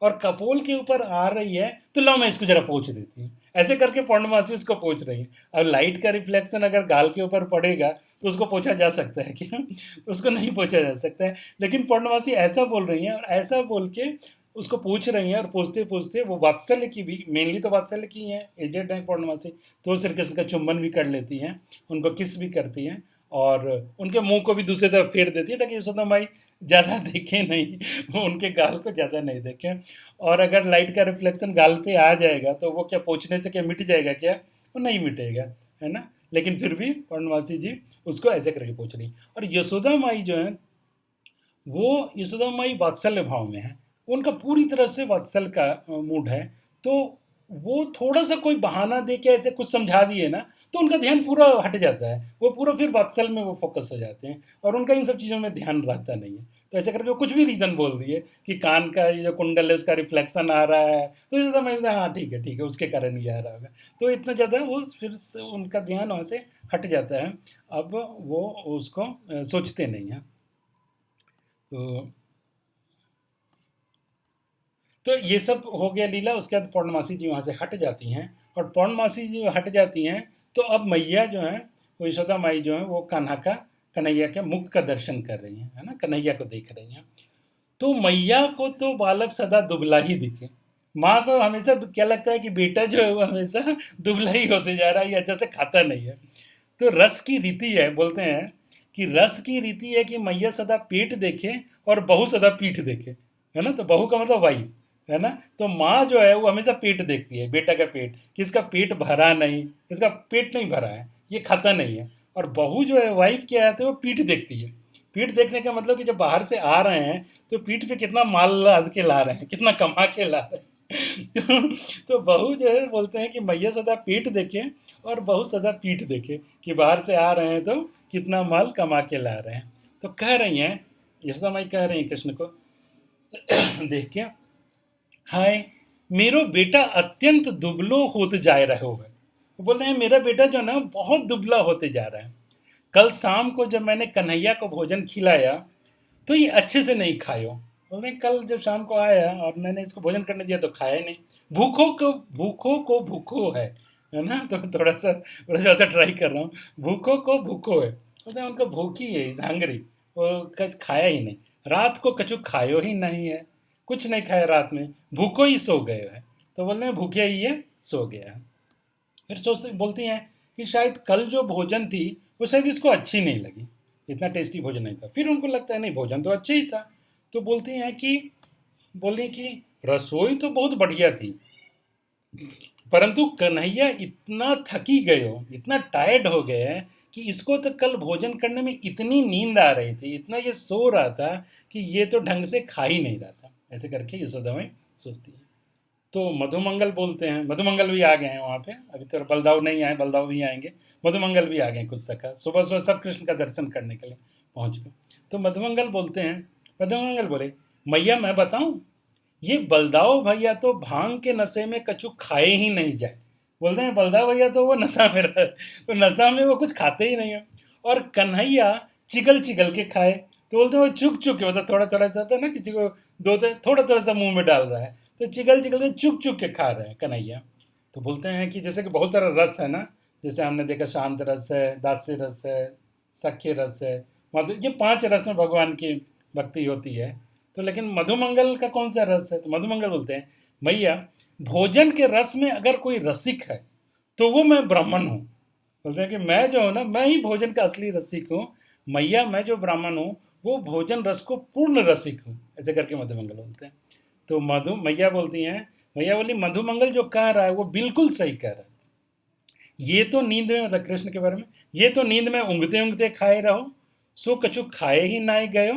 और कपोल के ऊपर आ रही है, तो लो मैं इसको जरा पोंछ देती हूँ। ऐसे करके पौर्णमासी उसको पोंछ रही है। अब लाइट का रिफ्लेक्शन अगर गाल के ऊपर पड़ेगा तो उसको पोंछा जा सकता है क्या? उसको नहीं पोंछा जा सकता है। लेकिन पौर्णमासी ऐसा बोल रही है, और ऐसा बोल के उसको पूछ रही हैं, और पूछते पूछते वो वात्सल्य की भी, मेनली तो वात्सल्य की हैं, एजेड हैं पौर्णमासी, तो श्री कृष्ण का चुंबन भी कर लेती हैं, उनको किस भी करती हैं, और उनके मुंह को भी दूसरी तरफ फेर देती है, ताकि यशोदा माई ज़्यादा देखें नहीं, वो उनके गाल को ज़्यादा नहीं देखें। और अगर लाइट का रिफ्लेक्शन गाल पे आ जाएगा तो वो क्या पोंछने से क्या मिट जाएगा क्या? वो नहीं मिटेगा, है ना। लेकिन फिर भी पौर्णमासी जी उसको ऐसे करके पोंछ रही। और यशोदा माई जो है, वो यशोदा माई वात्सल्य भाव में है, उनका पूरी तरह से वात्सल्य का मूड है। तो वो थोड़ा सा कोई बहाना दे के ऐसे कुछ समझा दिए ना, तो उनका ध्यान पूरा हट जाता है, वो पूरा फिर वात्सल्य में वो फोकस हो जाते हैं, और उनका इन सब चीज़ों में ध्यान रहता नहीं है। तो ऐसे करके वो कुछ भी रीज़न बोल दिए कि कान का ये जो कुंडल है उसका रिफ्लेक्शन आ रहा है, तो यशोदा माई बोलते हैं, हाँ ठीक है उसके कारण ये आ रहा होगा। तो इतना ज़्यादा वो फिर उनका ध्यान वहाँ से हट जाता है, अब वो उसको सोचते नहीं हैं। तो ये सब हो गया लीला। उसके बाद पौर्णमासी जी वहाँ से हट जाती हैं, और पौर्णमासी जी हट जाती हैं, तो अब मैया जो हैं, वो यशोदा माई जो है, वो कन्हैया के मुख का दर्शन कर रही हैं, है ना, कन्हैया को देख रही हैं। तो मैया को तो बालक सदा दुबला ही दिखे। माँ को हमेशा क्या लगता है कि बेटा जो है वो हमेशा दुबला ही होते जा रहा है, ये अच्छा से खाता नहीं है। तो रस की रीति है, बोलते हैं कि रस की रीति है कि मैया सदा पेट देखे और बहू सदा पीठ देखे, है ना। तो बहू का मतलब वाइफ, है ना। तो माँ जो है वो हमेशा पेट देखती है, बेटा का पेट, कि इसका पेट भरा नहीं, इसका पेट नहीं भरा है, ये खाता नहीं है। और बहू जो है, वाइफ क्या है, तो वो पीठ देखती है। पीठ देखने का मतलब कि जब बाहर से आ रहे हैं तो पीठ पे कितना माल लाद के ला रहे हैं, कितना कमा के ला रहे हैं। तो बहू जो है, बोलते हैं कि मैया सदा पेट देखे और बहू सदा पीठ देखे, कि बाहर से आ रहे हैं तो कितना माल कमा के ला रहे हैं। तो कह रही हैं, यशोदा माई कह रही हैं कृष्ण को देख के, हाय मेरो बेटा अत्यंत दुबलो होते जा रहे है। वो बोल रहे हैं मेरा बेटा जो ना बहुत दुबला होते जा रहा है। कल शाम को जब मैंने कन्हैया को भोजन खिलाया तो ये अच्छे से नहीं खायो। बोल रहे कल जब शाम को आया और मैंने इसको भोजन करने दिया तो खाया नहीं। भूखो भूखो है ना। तो थोड़ा सा ट्राई कर रहा हूँ। भूखो को भूखो है, बोलते हैं उनको भूखी है, इज हंग्री, वो कुछ खाया ही नहीं, रात को कछु खायो ही नहीं है, कुछ नहीं खाया रात में, भूखो ही सो गए है। तो बोल रहे हैं भूखे ही है, सो गया है। फिर सोचते बोलती हैं कि शायद कल जो भोजन थी वो शायद इसको अच्छी नहीं लगी, इतना टेस्टी भोजन नहीं था। फिर उनको लगता है नहीं भोजन तो अच्छा ही था, तो बोले कि रसोई तो बहुत बढ़िया थी, परंतु कन्हैया इतना थकी गए हो, इतना टायर्ड हो गए हैं कि इसको तो कल भोजन करने में इतनी नींद आ रही थी, इतना ये सो रहा था कि ये तो ढंग से खा ही नहीं रहा था। ऐसे करके यशोदा में सोचती है। तो मधुमंगल बोलते हैं, मधुमंगल भी आ गए हैं वहाँ पे, अभी तो बलदाव नहीं आए, बलदाव भी आएंगे, मधुमंगल भी आ गए कुछ सखा, सुबह सुबह सब कृष्ण का दर्शन करने के लिए पहुँच गए। तो मधुमंगल बोलते हैं, मधुमंगल बोले मैया मैं बताऊँ, ये बलदाव भैया तो भांग के नशे में कछु खाए ही नहीं जाए। बोलते हैं बलदाव भैया तो वो नशा में रहे, तो नशा में वो कुछ खाते ही नहीं है, और कन्हैया चिगल चिगल के खाए। तो बोलते हैं वो चुक चुक के, मतलब थोड़ा थोड़ा सा होता है ना, किसी को दो थोड़ा थोड़ा सा मुंह में डाल रहा है, तो चिगल चिगल के चुक चुक के खा रहे हैं कन्हैया। तो बोलते हैं कि जैसे कि बहुत सारा रस है ना, जैसे हमने देखा शांत रस है, दास्य रस है, सख्य रस है, ये 5 रस में भगवान की भक्ति होती है। तो लेकिन मधुमंगल का कौन सा रस है? तो मधुमंगल बोलते हैं भैया भोजन के रस में अगर कोई रसिक है तो वो मैं ब्राह्मण हूँ। बोलते हैं कि मैं जो हूँ ना, मैं ही भोजन का असली रसिक हूँ मैया, मैं जो ब्राह्मण हूँ वो भोजन रस को पूर्ण रसिक हूँ। ऐसे करके मधुमंगल बोलते हैं। तो मैया बोलती हैं, मैया बोली मधुमंगल जो कह रहा है वो बिल्कुल सही कह रहा है। ये तो नींद में, मतलब कृष्ण के बारे में, ये तो नींद में ऊँघते ऊँघते खाए रहो, सो कछु खाए ही नाई गयो,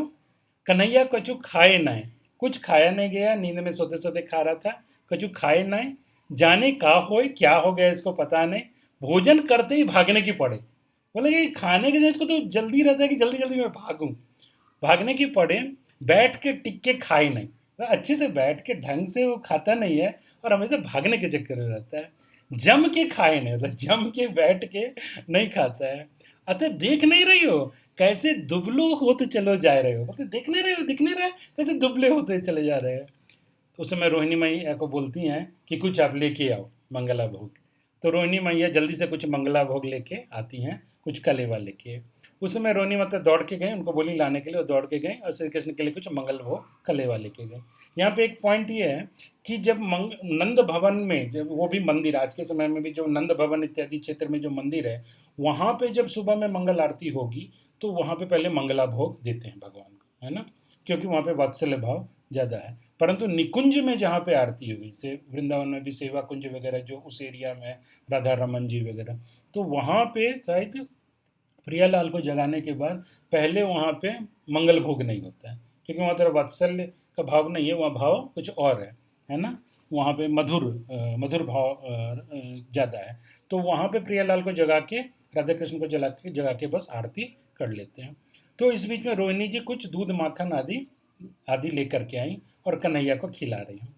कन्हैया कछु खाए नाए, कुछ खाया नहीं गया, नींद में सोते सोते खा रहा था, कछु खाए नाए, जाने का होए क्या हो गया इसको पता नहीं, भोजन करते ही भागने की पड़े। बोले कि खाने के इसको तो जल्दी रहता है कि जल्दी जल्दी मैं भागूं, भागने की पड़े, बैठ के टिक के खाए नहीं, तो अच्छे से बैठ के ढंग से वो खाता नहीं है और हमेशा भागने के चक्कर में रहता है। जम के खाए नहीं, मतलब जम के बैठ के नहीं खाता है। अतः देख नहीं रही हो कैसे दुबलो होते चलो जा रहे हो, मतलब देख नहीं रहे हो, दिख नहीं रहा है कैसे दुबले होते चले जा रहे हैं। तो उस समय रोहिणी मैया को बोलती हैं कि कुछ आप लेके आओ मंगला भोग। तो रोहिणी मैया जल्दी से कुछ मंगला भोग लेके आती हैं, कुछ कलेवा लेके। उस समय रोहिणी माता दौड़ के गए, उनको बोली लाने के लिए, और दौड़ के गए और श्री कृष्ण के लिए कुछ मंगल भोग कलेवा लेके गए। यहाँ पे एक पॉइंट ये है कि जब नंद भवन में, जब वो भी मंदिर आज के समय में भी जो नंद भवन इत्यादि क्षेत्र में जो मंदिर है, वहाँ पे जब सुबह में मंगल आरती होगी तो वहाँ पे पहले मंगला भोग देते हैं भगवान को, है ना, क्योंकि वहाँ पे वात्सल्य भाव ज़्यादा है। परंतु निकुंज में जहाँ पे आरती होगी, से वृंदावन में भी सेवा कुंज वगैरह जो उस एरिया में राधा रमन जी वगैरह, तो वहाँ पे शायद प्रियालाल को जगाने के बाद पहले वहाँ पे मंगल भोग नहीं होता है, क्योंकि वहाँ तरह वात्सल्य का भाव नहीं है, वहाँ भाव कुछ और है ना, वहाँ पे मधुर भाव ज़्यादा है। तो वहाँ पे प्रियालाल को जगा के, राधा कृष्ण को जगा के बस आरती कर लेते हैं। तो इस बीच में रोहिणी जी कुछ दूध माखन आदि लेकर के आई और कन्हैया को खिला रही हूँ।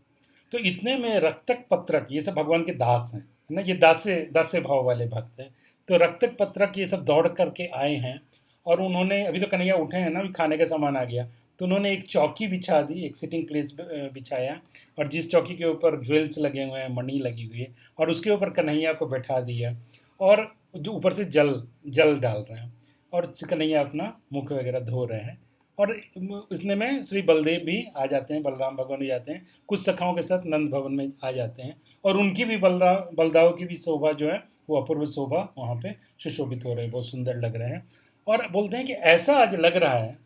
तो इतने में रक्तक पत्रक, ये सब भगवान के दास हैं ना, ये दास्य भाव वाले भक्त हैं। तो रक्तक पत्रक ये सब दौड़ करके आए हैं और उन्होंने, अभी तो कन्हैया उठे हैं ना, अभी खाने का सामान आ गया, तो उन्होंने एक चौकी बिछा दी, एक सिटिंग प्लेस बिछाया, और जिस चौकी के ऊपर ज्वेल्स लगे हुए हैं, मणि लगी हुई है, और उसके ऊपर कन्हैया को बैठा दिया और जो ऊपर से जल डाल रहे हैं, और कन्हैया अपना मुख वगैरह धो रहे हैं। और इसने में श्री बलदेव भी आ जाते हैं, बलराम भगवान भी जाते हैं, कुछ सखाओं के साथ नंद भवन में आ जाते हैं, और उनकी भी बलदाव की भी शोभा जो है वो अपूर्व शोभा वहाँ पे सुशोभित हो रहे हैं, बहुत सुंदर लग रहे हैं। और बोलते हैं कि ऐसा आज लग रहा है,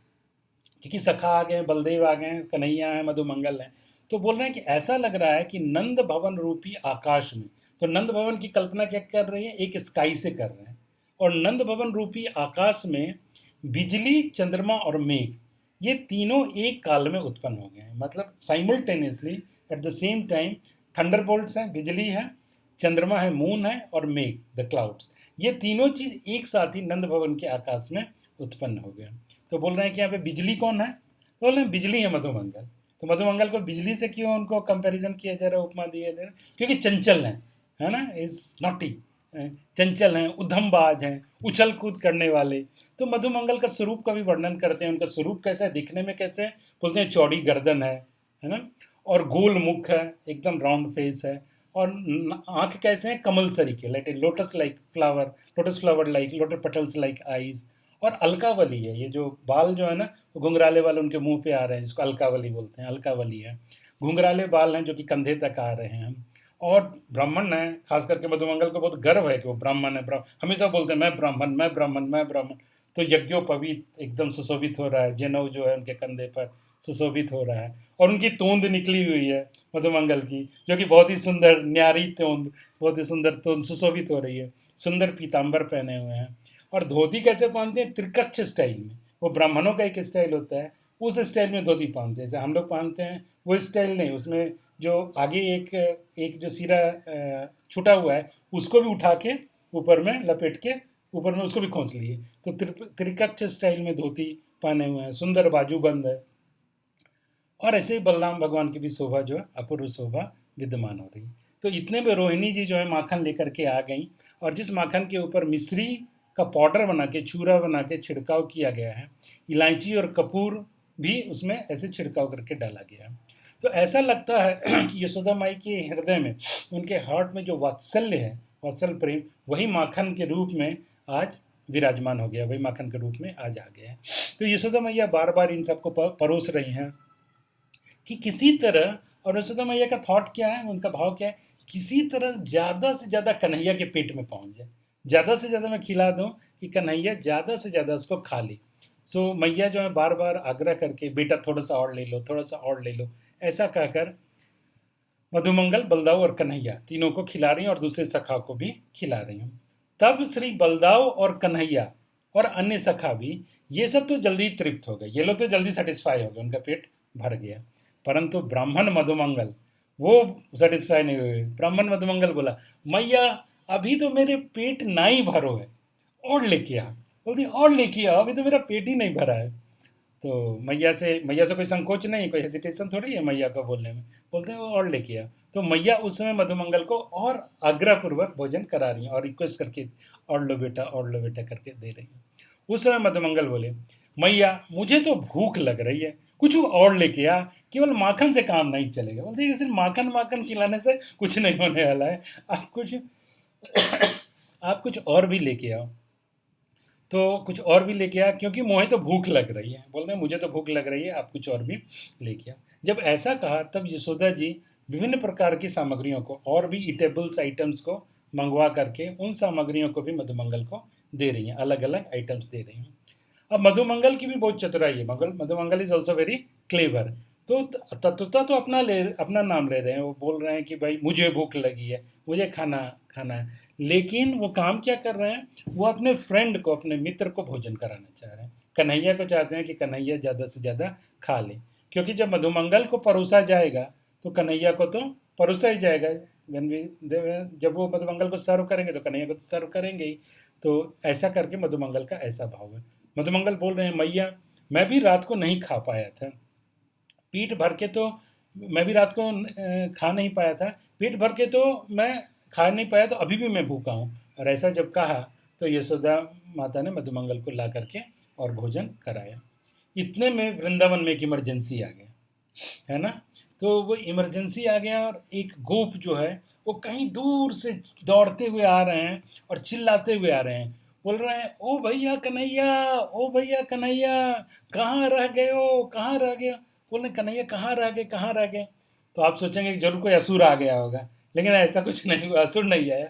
क्योंकि सखा आ गए, बलदेव आ गए, कन्हैया है, मधुमंगल है, तो बोल रहे हैं कि ऐसा लग रहा है कि नंद भवन रूपी आकाश में, तो नंद भवन की कल्पना क्या कर रही है, एक स्काई से कर रहे हैं, और नंद भवन रूपी आकाश में बिजली, चंद्रमा और मेघ, ये तीनों एक काल में उत्पन्न हो गए हैं, मतलब simultaneously at the same time. Thunderbolts हैं, बिजली है, चंद्रमा है, मून है, और मेघ द क्लाउड्स, ये तीनों चीज एक साथ ही नंद भवन के आकाश में उत्पन्न हो गया। तो बोल रहे हैं कि यहाँ पे बिजली कौन है, तो बोल रहे हैं बिजली है मधुमंगल। तो मधुमंगल को बिजली से क्यों उनको कंपैरिजन किया जा रहा है, उपमा दिया जा रहा है, क्योंकि चंचल है ना, इज नॉटी, चंचल हैं, उद्यमबाज हैं, उछल कूद करने वाले। तो मधुमंगल का स्वरूप का भी वर्णन करते हैं, उनका स्वरूप कैसा है, दिखने में कैसे है, बोलते हैं चौड़ी गर्दन है ना, और गोल मुख है, एकदम राउंड फेस है, और आंख कैसे हैं, कमल सरीके, like lotus flower like, lotus petals like eyes, और अलकावली है, ये जो बाल जो है ना वो घुंघराले वाले उनके मुंह पे आ रहे हैं, जिसको अलकावली बोलते हैं, अलकावली है, घुंघराले बाल हैं जो कि कंधे तक आ रहे हैं, और ब्राह्मण है, खास करके मधुमंगल को बहुत गर्व है कि वो ब्राह्मण है, हमेशा बोलते हैं मैं ब्राह्मण। तो यज्ञोपवीत एकदम सुशोभित हो रहा है, जनेऊ जो है उनके कंधे पर सुशोभित हो रहा है, और उनकी तोंद निकली हुई है मधुमंगल की, जो कि बहुत ही सुंदर न्यारी तोंद, बहुत ही सुंदर तोंद सुशोभित हो रही है, सुंदर पीताम्बर पहने हुए हैं। और धोती कैसे पहनते हैं? त्रिकक्ष स्टाइल में। वो ब्राह्मणों का एक स्टाइल होता है, उस स्टाइल में धोती पहनते हैं, जैसे हम लोग पहनते हैं वो स्टाइल नहीं। उसमें जो आगे एक जो सिरा छुटा हुआ है उसको भी उठा के ऊपर में लपेट के ऊपर में उसको भी खोस लिए, तो त्रिकक्ष स्टाइल में धोती पहने हुए हैं, सुंदर बाजूबंद है। और ऐसे ही बलराम भगवान की भी शोभा जो है अपूर्व शोभा विद्यमान हो रही है। तो इतने में रोहिणी जी जो है माखन लेकर के आ गई, और जिस माखन के ऊपर मिश्री का पाउडर बना के, चूरा बना के छिड़काव किया गया है, इलायची और कपूर भी उसमें ऐसे छिड़काव करके डाला गया है। तो ऐसा लगता है कि यशोदा माई के हृदय में, उनके हार्ट में जो वात्सल्य है, वात्सल प्रेम, वही माखन के रूप में आज विराजमान हो गया, वही माखन के रूप में आज आ गया है। तो यशोदा मैया बार बार इन सबको परोस रही हैं कि किसी तरह, और यशोदा मैया का थॉट क्या है, उनका भाव क्या है, किसी तरह ज़्यादा से ज़्यादा कन्हैया के पेट में पहुंच जाए, ज़्यादा से ज़्यादा मैं खिला दूं कि कन्हैया ज़्यादा से ज़्यादा उसको खा ले। सो मैया जो है बार बार आग्रह करके, बेटा थोड़ा सा और ले लो, थोड़ा सा और ले लो, ऐसा कहकर मधुमंगल, बलदाऊ और कन्हैया तीनों को खिला रही हैं और दूसरे सखा को भी खिला रही हूँ। तब श्री बलदाऊ और कन्हैया और अन्य सखा भी, ये सब तो जल्दी तृप्त हो गए, ये लोग तो जल्दी सेटिस्फाई हो गए, उनका पेट भर गया। परंतु ब्राह्मण मधुमंगल वो सेटिस्फाई नहीं हुए। ब्राह्मण मधुमंगल बोला, मैया अभी तो मेरे पेट ना ही भरो है, और लेके आ। बोलती और लेके आओ, अभी तो मेरा पेट ही नहीं भरा है। तो मैया से कोई संकोच नहीं, कोई हेजिटेशन थोड़ी है मैया को बोलने में। बोलते हैं और लेके आ। तो मैया उस समय मधुमंगल को और आग्रहपूर्वक भोजन करा रही हैं और रिक्वेस्ट करके और लो बेटा करके दे रही हैं। उस समय मधुमंगल बोले, मैया मुझे तो भूख लग रही है, कुछ और लेके आ, केवल माखन से काम नहीं चलेगा। बोलते हैं सिर्फ माखन खिलाने से कुछ नहीं होने वाला है, आप कुछ और भी लेके आओ। तो कुछ और भी लेके आ, क्योंकि मुझे तो भूख लग रही है। बोल रहे मुझे तो भूख लग रही है, आप कुछ और भी लेके आओ। जब ऐसा कहा तब यशोदा जी विभिन्न प्रकार की सामग्रियों को और भी ईटेबल्स आइटम्स को मंगवा करके उन सामग्रियों को भी मधुमंगल को दे रही हैं, अलग अलग आइटम्स दे रही हैं। अब मधुमंगल की भी बहुत चतुराई है, Madhumangal is also very clever. तो तत्वता तो अपना नाम ले रहे हैं, वो बोल रहे हैं कि भाई मुझे भूख लगी है, मुझे खाना है, लेकिन वो काम क्या कर रहे हैं, वो अपने फ्रेंड को, अपने मित्र को भोजन कराना चाह रहे हैं। कन्हैया को चाहते हैं कि कन्हैया ज़्यादा से ज़्यादा खा ले, क्योंकि जब मधुमंगल को परोसा जाएगा तो कन्हैया को तो परोसा ही जाएगा। जब वो मधुमंगल को सर्व करेंगे तो कन्हैया को तो सर्व करेंगे ही। तो ऐसा करके मधुमंगल का ऐसा भाव है। मधुमंगल बोल रहे हैं, मैया मैं भी रात को नहीं खा पाया था, पेट भर के तो मैं भी रात को खा नहीं पाया था, पेट भर के तो मैं खा नहीं पाया, तो अभी भी मैं भूखा हूँ। और ऐसा जब कहा तो यशोदा माता ने मधुमंगल को ला करके और भोजन कराया। इतने में वृंदावन में एक इमरजेंसी आ गया, है ना। तो वो इमरजेंसी आ गया और एक गोप जो है वो कहीं दूर से दौड़ते हुए आ रहे हैं और चिल्लाते हुए आ रहे हैं, बोल रहे हैं, ओ भैया कन्हैया, कहाँ रह गए हो, कहाँ रह गए। बोल रहे कन्हैया कहाँ रह गए। तो आप सोचेंगे कि जरूर कोई असुर आ गया होगा, लेकिन ऐसा कुछ नहीं हुआ, असुर नहीं आया।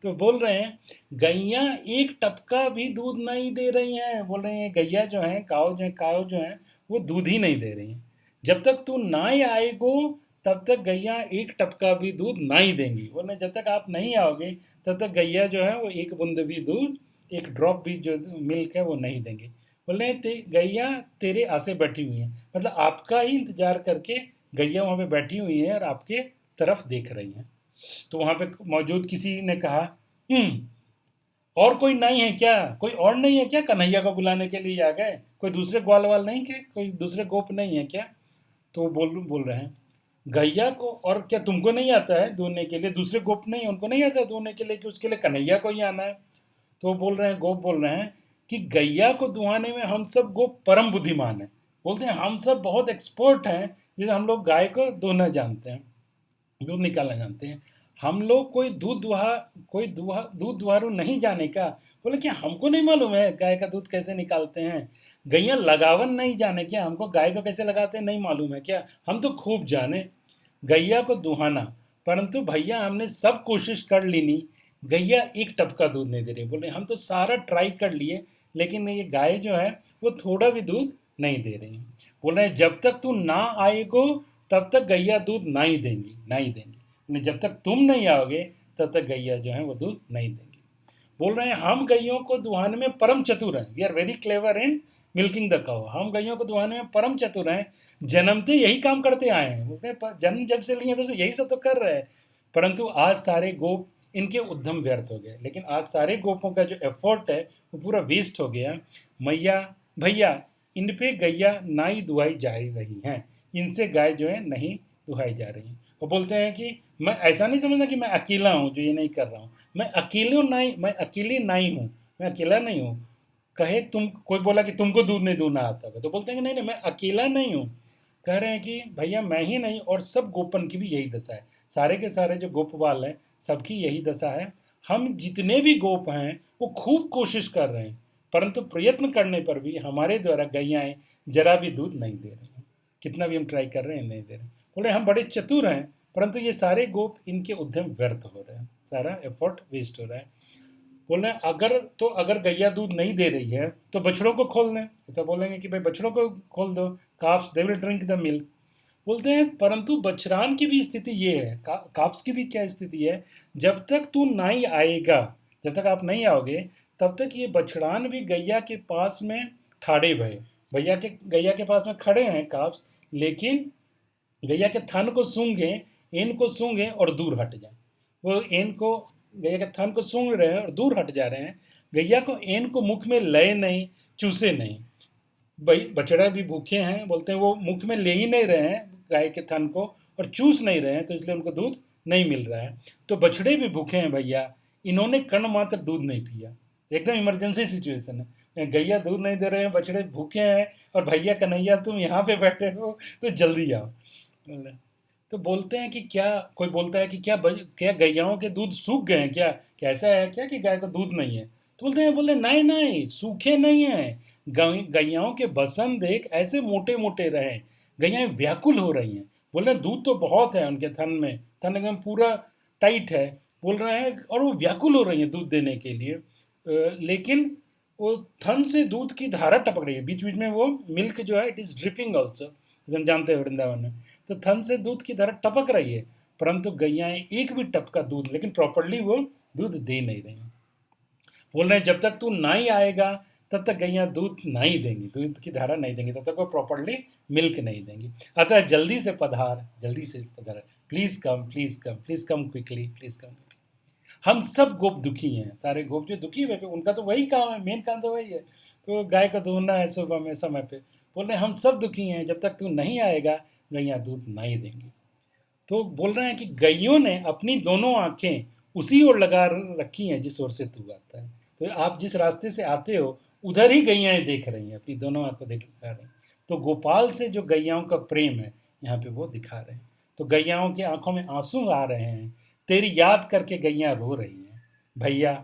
तो बोल रहे हैं गैया एक टपका भी दूध नहीं दे रही हैं। बोल रहे हैं गैया जो है, काव जो है वो दूध ही नहीं दे रही हैं। जब तक तू ना ही आएगो तब तक गैया एक टपका भी दूध नहीं देंगी। बोल रहे जब तक आप नहीं आओगे तब तक गैया जो है वो एक बूंद भी दूध, एक ड्रॉप भी जो मिल्क है वो नहीं देंगे। बोल रहे गैया तेरे आसे बैठी हुई हैं, मतलब आपका ही इंतजार करके गैया वहाँ पे बैठी हुई है और आपके तरफ देख रही हैं। तो वहाँ पे मौजूद किसी ने कहा, और कोई नहीं है क्या, कोई और नहीं है क्या कन्हैया को बुलाने के लिए आ गए, कोई दूसरे ग्वाल वाल नहीं क्या, कोई दूसरे गोप नहीं है क्या। तो बोल रहे हैं गैया को, और क्या तुमको नहीं आता है दूहने के लिए, दूसरे गोप नहीं, उनको नहीं आता है दूहने के लिए कि उसके लिए कन्हैया को ही आना है। तो बोल रहे हैं, गोप बोल रहे हैं कि गैया को दुहाने में हम सब गोप परम बुद्धिमान हैं। बोलते हैं हम सब बहुत एक्सपर्ट हैं, जैसे हम लोग गाय को दूहना जानते हैं, दूध निकालना जानते हैं। हम लोग कोई दूध दुहारू नहीं जाने का। बोले क्या हमको नहीं मालूम है गाय का दूध कैसे निकालते हैं। गैया लगावन नहीं जाने क्या, हमको गाय को कैसे लगाते हैं नहीं मालूम है क्या, हम तो खूब जाने गैया को दुहाना। परंतु भैया हमने सब कोशिश कर ली नहीं, गैया एक टपका दूध नहीं दे रही। बोले हम तो सारा ट्राई कर लिए, लेकिन ये गाय जो है वो थोड़ा भी दूध नहीं दे रही है। बोल रहे हैं जब तक तू ना आएगो तब तक गैया दूध नहीं देंगी, नहीं देंगी, जब तक तुम नहीं आओगे तब तक गैया जो है वो दूध नहीं देंगी। बोल रहे हैं हम गैयों को दुहाने में परम चतुर हैं, we are very clever in milking the cow, हम गैयों को दुहाने में परम चतुर हैं, जन्मते यही काम करते आए हैं। बोलते हैं जन्म जब से लिए तब से यही सब तो कर रहे हैं, परंतु आज सारे गोप इनके उद्यम व्यर्थ हो गए। लेकिन आज सारे गोपों का जो एफर्ट है वो पूरा वेस्ट हो गया। मैया भैया इन पे गैया नाई दुहाई जा रही हैं, इनसे गाय जो है नहीं दुहाई जा रही हैं। वो बोलते हैं कि मैं ऐसा नहीं समझना कि मैं अकेला हूँ जो ये नहीं कर रहा हूँ, मैं अकेली नहीं हूँ, मैं अकेला नहीं हूँ। कहे तुम, कोई बोला कि तुमको दूध नहीं दूना आता है, तो बोलते हैं कि नहीं नहीं मैं अकेला नहीं हूँ। कह रहे हैं कि भैया मैं ही नहीं और सब गोपन की भी यही दशा है, सारे के सारे जो गोपवाल हैं सबकी यही दशा है। हम जितने भी गोप हैं वो खूब कोशिश कर रहे हैं, परंतु प्रयत्न करने पर भी हमारे द्वारा गैयाएँ जरा भी दूध नहीं दे रही हैं, कितना भी हम ट्राई कर रहे हैं नहीं दे रहे हैं। बोले हम बड़े चतुर हैं, परंतु ये सारे गोप इनके उद्यम व्यर्थ हो रहे हैं, सारा एफर्ट वेस्ट हो रहा है। बोल रहे हैं अगर गैया दूध नहीं दे रही है तो बछड़ों को खोल दें, ऐसा बोलेंगे कि भाई बछड़ों को खोल दो, carbs they will drink the milk. बोलते हैं परंतु बछड़ान की भी स्थिति ये है, काफ्स की भी क्या स्थिति है, जब तक तू नहीं आएगा, जब तक आप नहीं आओगे तब तक ये बछड़ान भी गैया के पास में ठाड़े भय, गैया के पास में खड़े हैं काफ्स, लेकिन गैया के थन को सूंघे, एन को सूंघे और दूर हट जाए। वो एन को, गैया के थन को सूंघ रहे हैं और दूर हट जा रहे हैं, गैया को एन को मुख में लय नहीं, चूसे नहीं। भाई बछड़ा भी भूखे हैं, बोलते हैं वो मुख में ले ही नहीं रहे हैं गाय के थन को और चूस नहीं रहे हैं, तो इसलिए उनको दूध नहीं मिल रहा है। तो बछड़े भी भूखे हैं भैया, इन्होंने कण मात्र दूध नहीं पिया, एकदम इमरजेंसी सिचुएशन है, गैया दूध नहीं दे रहे हैं, बछड़े भूखे हैं और भैया कन्हैया तुम यहाँ पे बैठे हो तो जल्दी आओ। तो बोलते हैं कि क्या, कोई बोलता है कि क्या गैयाओं के दूध सूख गए हैं क्या, ऐसा है क्या कि गाय का दूध नहीं है? तो बोले नहीं नहीं सूखे नहीं हैं, गैयाओं के बसन देख ऐसे मोटे मोटे रहे, गैयाएं व्याकुल हो रही हैं। बोल रहे हैं दूध तो बहुत है उनके थन में, थन एकदम पूरा टाइट है, बोल रहे हैं, और वो व्याकुल हो रही हैं दूध देने के लिए, लेकिन वो थन से दूध की धारा टपक रही है, बीच बीच में वो मिल्क जो है इट इज़ ड्रिपिंग ऑल्सो, हम जानते हैं वृंदावन में, तो थन से दूध की धारा टपक रही है, परंतु गैयाएं एक भी टपका दूध लेकिन प्रॉपरली वो दूध दे नहीं रही हैं। बोल रहे हैं जब तक तू नहीं आएगा तब तक गैया दूध नहीं देंगी, दूध की धारा नहीं देंगी, तब तक वो प्रॉपरली मिल्क नहीं देंगी। अतः जल्दी से पधार, प्लीज़ कम क्विकली, प्लीज़ कम। हम सब गोप दुखी हैं, सारे गोप जो दुखी हुए उनका तो वही काम है, मेन काम तो वही है, तो गाय को दूहना है सुबह में समय पे। बोल रहे हैं हम सब दुखी हैं, जब तक तू नहीं आएगा गैया दूध नहीं देंगी। तो बोल रहे हैं कि गैयों ने अपनी दोनों आंखें उसी ओर लगा रखी हैं जिस ओर से तू आता है, तो आप जिस रास्ते से आते हो उधर ही गैयाएं देख रही हैं, अपनी दोनों आंखों दिखा रही हैं। तो गोपाल से जो गैयाओं का प्रेम है यहाँ पे वो दिखा रहे हैं। तो गैयाओं की आंखों में आंसू आ रहे हैं, तेरी याद करके गैया रो रही हैं। भैया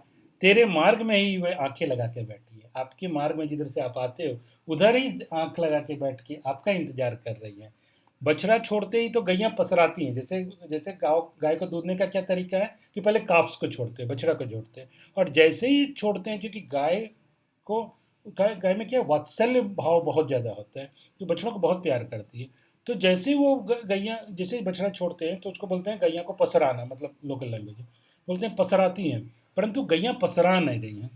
तेरे मार्ग में ही वह आंखें लगा के बैठी है, आपके मार्ग में जिधर से आप आते हो उधर ही आंख लगा के बैठ के आपका इंतजार कर रही है। बछड़ा छोड़ते ही तो गैया पसराती हैं, जैसे गाय को दूधने का क्या तरीका है कि पहले काफ्स को छोड़ते हैं, बछड़ा को जोड़ते हैं, और जैसे ही छोड़ते हैं, क्योंकि गाय में क्या वात्सल्य भाव बहुत ज़्यादा होता है, जो बछड़ों को बहुत प्यार करती है, तो जैसे वो गैया जैसे बछड़ा छोड़ते हैं तो उसको बोलते हैं गैया को पसराना, मतलब लोकल लैंग्वेज बोलते हैं पसराती हैं, परंतु गैया पसरा नहीं रही हैं।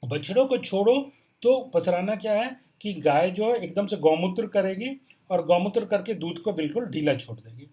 बछड़ों को छोड़ो तो पसराना क्या है कि गाय जो है एकदम से गौमूत्र करेगी और गौमूत्र करके दूध को बिल्कुल ढीला छोड़ देगी,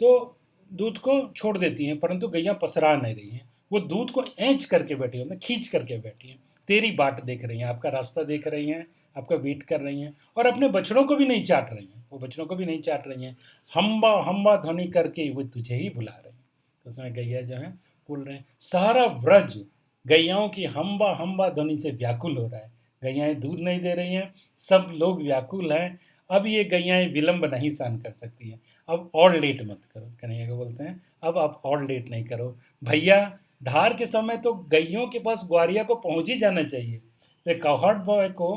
तो दूध को छोड़ देती हैं, परंतु गैया पसरा नहीं रही हैं, वो दूध को एंच करके बैठी है, खींच करके बैठी हैं, तेरी बाट देख रही हैं, आपका रास्ता देख रही हैं, आपका वेट कर रही हैं, और अपने बछड़ों को भी नहीं चाट रही हैं, वो बछड़ों को भी नहीं चाट रही हैं, हम्बा हम्बा ध्वनि करके वो तुझे ही बुला रही हैं। तो उसमें गैया जो है बोल रहे हैं सारा व्रज गैयाओं की हम्बा हम्बा ध्वनि से व्याकुल हो रहा है, गैयाएं दूध नहीं दे रही हैं, सब लोग व्याकुल हैं, अब ये गैयाएं विलंब नहीं सहन कर सकती हैं, अब और लेट मत करो, कन्हैया को बोलते हैं अब आप और लेट नहीं करो भैया, धार के समय तो गैयों के पास ग्वारिया को पहुंच ही जाना चाहिए, तो काउहर्ड बॉय को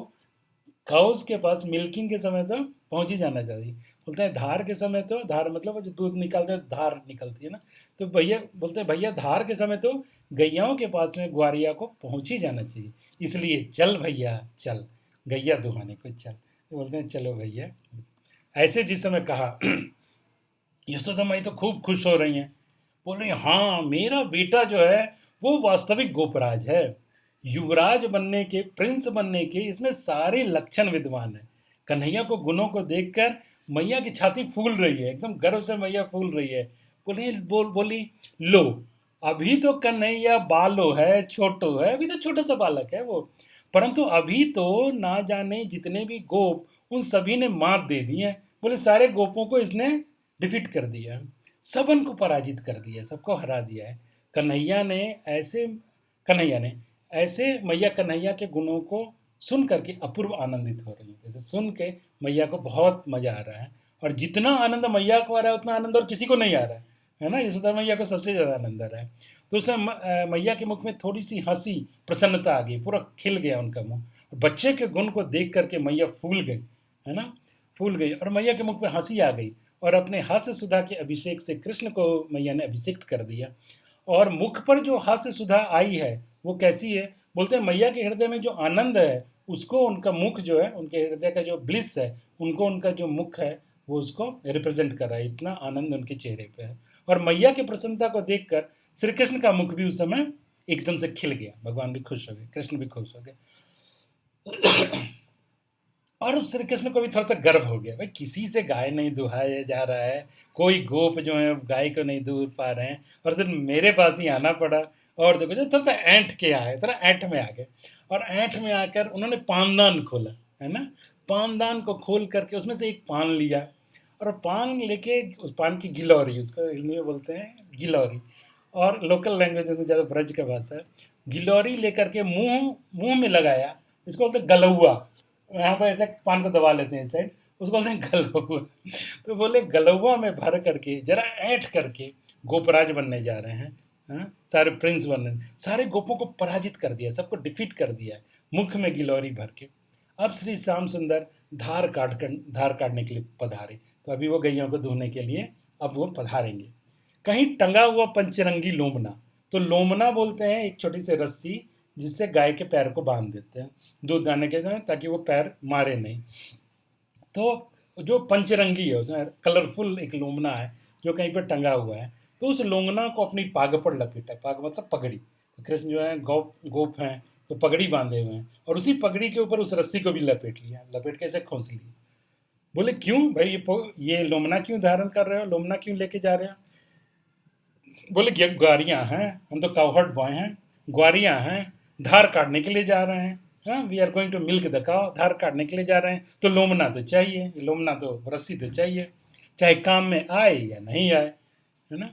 काउस के पास मिल्किंग के समय तो पहुंच ही जाना चाहिए, बोलते हैं धार के समय तो, धार मतलब वो जो दूध निकालते हैं धार निकलती है ना, तो भैया बोलते हैं भैया धार के समय तो गैयाओं के पास में ग्वारिया को पहुंच ही जाना चाहिए, इसलिए चल भैया चल, गैया दुहाने को चल। तो बोलते हैं चलो भैया। ऐसे जिस समय कहा यशोदा माई तो खूब खुश हो रही हैं, बोल रही हैं हाँ मेरा बेटा जो है वो वास्तविक गोपराज है, युवराज बनने के, प्रिंस बनने के इसमें सारे लक्षण विद्वान है। कन्हैया को गुणों को देखकर मैया की छाती फूल रही है, एकदम गर्व से मैया फूल रही है। बोली लो अभी तो कन्हैया बालो है, छोटो है, अभी तो छोटा सा बालक है वो, परंतु अभी तो ना जाने जितने भी गोप उन सभी ने मात दे दी है। बोले सारे गोपों को इसने डिफीट कर दिया, सबन को पराजित कर दिया, सबको हरा दिया है। कन्हैया ने ऐसे मैया कन्हैया के गुणों को सुन करके अपूर्व आनंदित हो रही है। जैसे सुन के मैया को बहुत मजा आ रहा है, और जितना आनंद मैया को आ रहा है उतना आनंद और किसी को नहीं आ रहा है ना, यशोदा मैया को सबसे ज़्यादा आनंद आ रहा है। तो उसमें मैया के मुख में थोड़ी सी हंसी, प्रसन्नता आ गई, पूरा खिल गया उनका मुंह। बच्चे के गुण को देख करके मैया फूल गई, है ना, फूल गई, और मैया के मुख में हंसी आ गई, और अपने हास्य सुधा के अभिषेक से कृष्ण को मैया ने अभिषेक कर दिया। और मुख पर जो हास्य सुधा आई है वो कैसी है, बोलते हैं मैया के हृदय में जो आनंद है उसको उनका मुख जो है, उनके हृदय का जो ब्लिस है, उनको उनका जो मुख है वो उसको रिप्रेजेंट कर रहा है, इतना आनंद उनके चेहरे पे है। और मैया की प्रसन्नता को देखकर श्री कृष्ण का मुख भी उस समय एकदम से खिल गया, भगवान भी खुश हो गए, कृष्ण भी खुश हो गए। और श्री कृष्ण को भी थोड़ा सा गर्व हो गया, भाई किसी से गाय नहीं दुहाया जा रहा है, कोई गोप जो है गाय को नहीं दूध पा रहे हैं, और फिर मेरे पास ही आना पड़ा। और देखो जो थोड़ा सा ऐंठ के आए, थोड़ा ऐंठ में आ गए, और ऐंठ में आकर उन्होंने पानदान खोला, है ना, पानदान को खोल करके उसमें से एक पान लिया, और पान लेके उस पान की गिलौरी, उसको हिंदी में बोलते हैं गिलौरी, और लोकल लैंग्वेज में ज़्यादा ब्रज का भाषा है, गिलौरी लेकर के मुंह में लगाया, इसको बोलते हैं गलौआ, यहाँ पर ऐसे पान को दबा लेते हैं इस साइड, उसको बोलते हैं गलौआ। तो बोले गलौआ में भर करके जरा ऐंठ करके गोपराज बनने जा रहे हैं, हाँ, सारे प्रिंस बनने, सारे गोपों को पराजित कर दिया, सबको डिफीट कर दिया, मुख में गिलौरी भर के। अब श्री श्याम सुंदर धार काटने के लिए पधारे, तो अभी वो गैयों को धोने के लिए अब वो पधारेंगे। कहीं टंगा हुआ पंचरंगी लोमना, तो लोमना बोलते हैं एक छोटी सी रस्सी जिससे गाय के पैर को बांध देते हैं दूध दाने के समय, ताकि वो पैर मारे नहीं। तो जो पंचरंगी है उसमें कलरफुल एक लोमना है जो कहीं पर टंगा हुआ है, तो उस लोमना को अपनी पाग पर लपेटा, पाग मतलब पगड़ी, तो कृष्ण जो है गोप हैं तो पगड़ी बांधे हुए हैं, और उसी पगड़ी के ऊपर उस रस्सी को भी लपेट लिया, लपेट के ऐसे खोस लिया। बोले क्यों भाई ये लोमना क्यों धारण कर रहे हो, लोमना क्यों लेके जा रहे हो? बोले ग्वारियाँ हैं, हम तो काउहर्ड बॉय हैं, ग्वारियाँ हैं, धार काटने के लिए जा रहे हैं, हाँ we are going to milk the cow, धार काटने के लिए जा रहे हैं, तो लोमना तो चाहिए, लोमना तो रस्सी तो चाहिए, चाहे काम में आए या नहीं आए, है ना।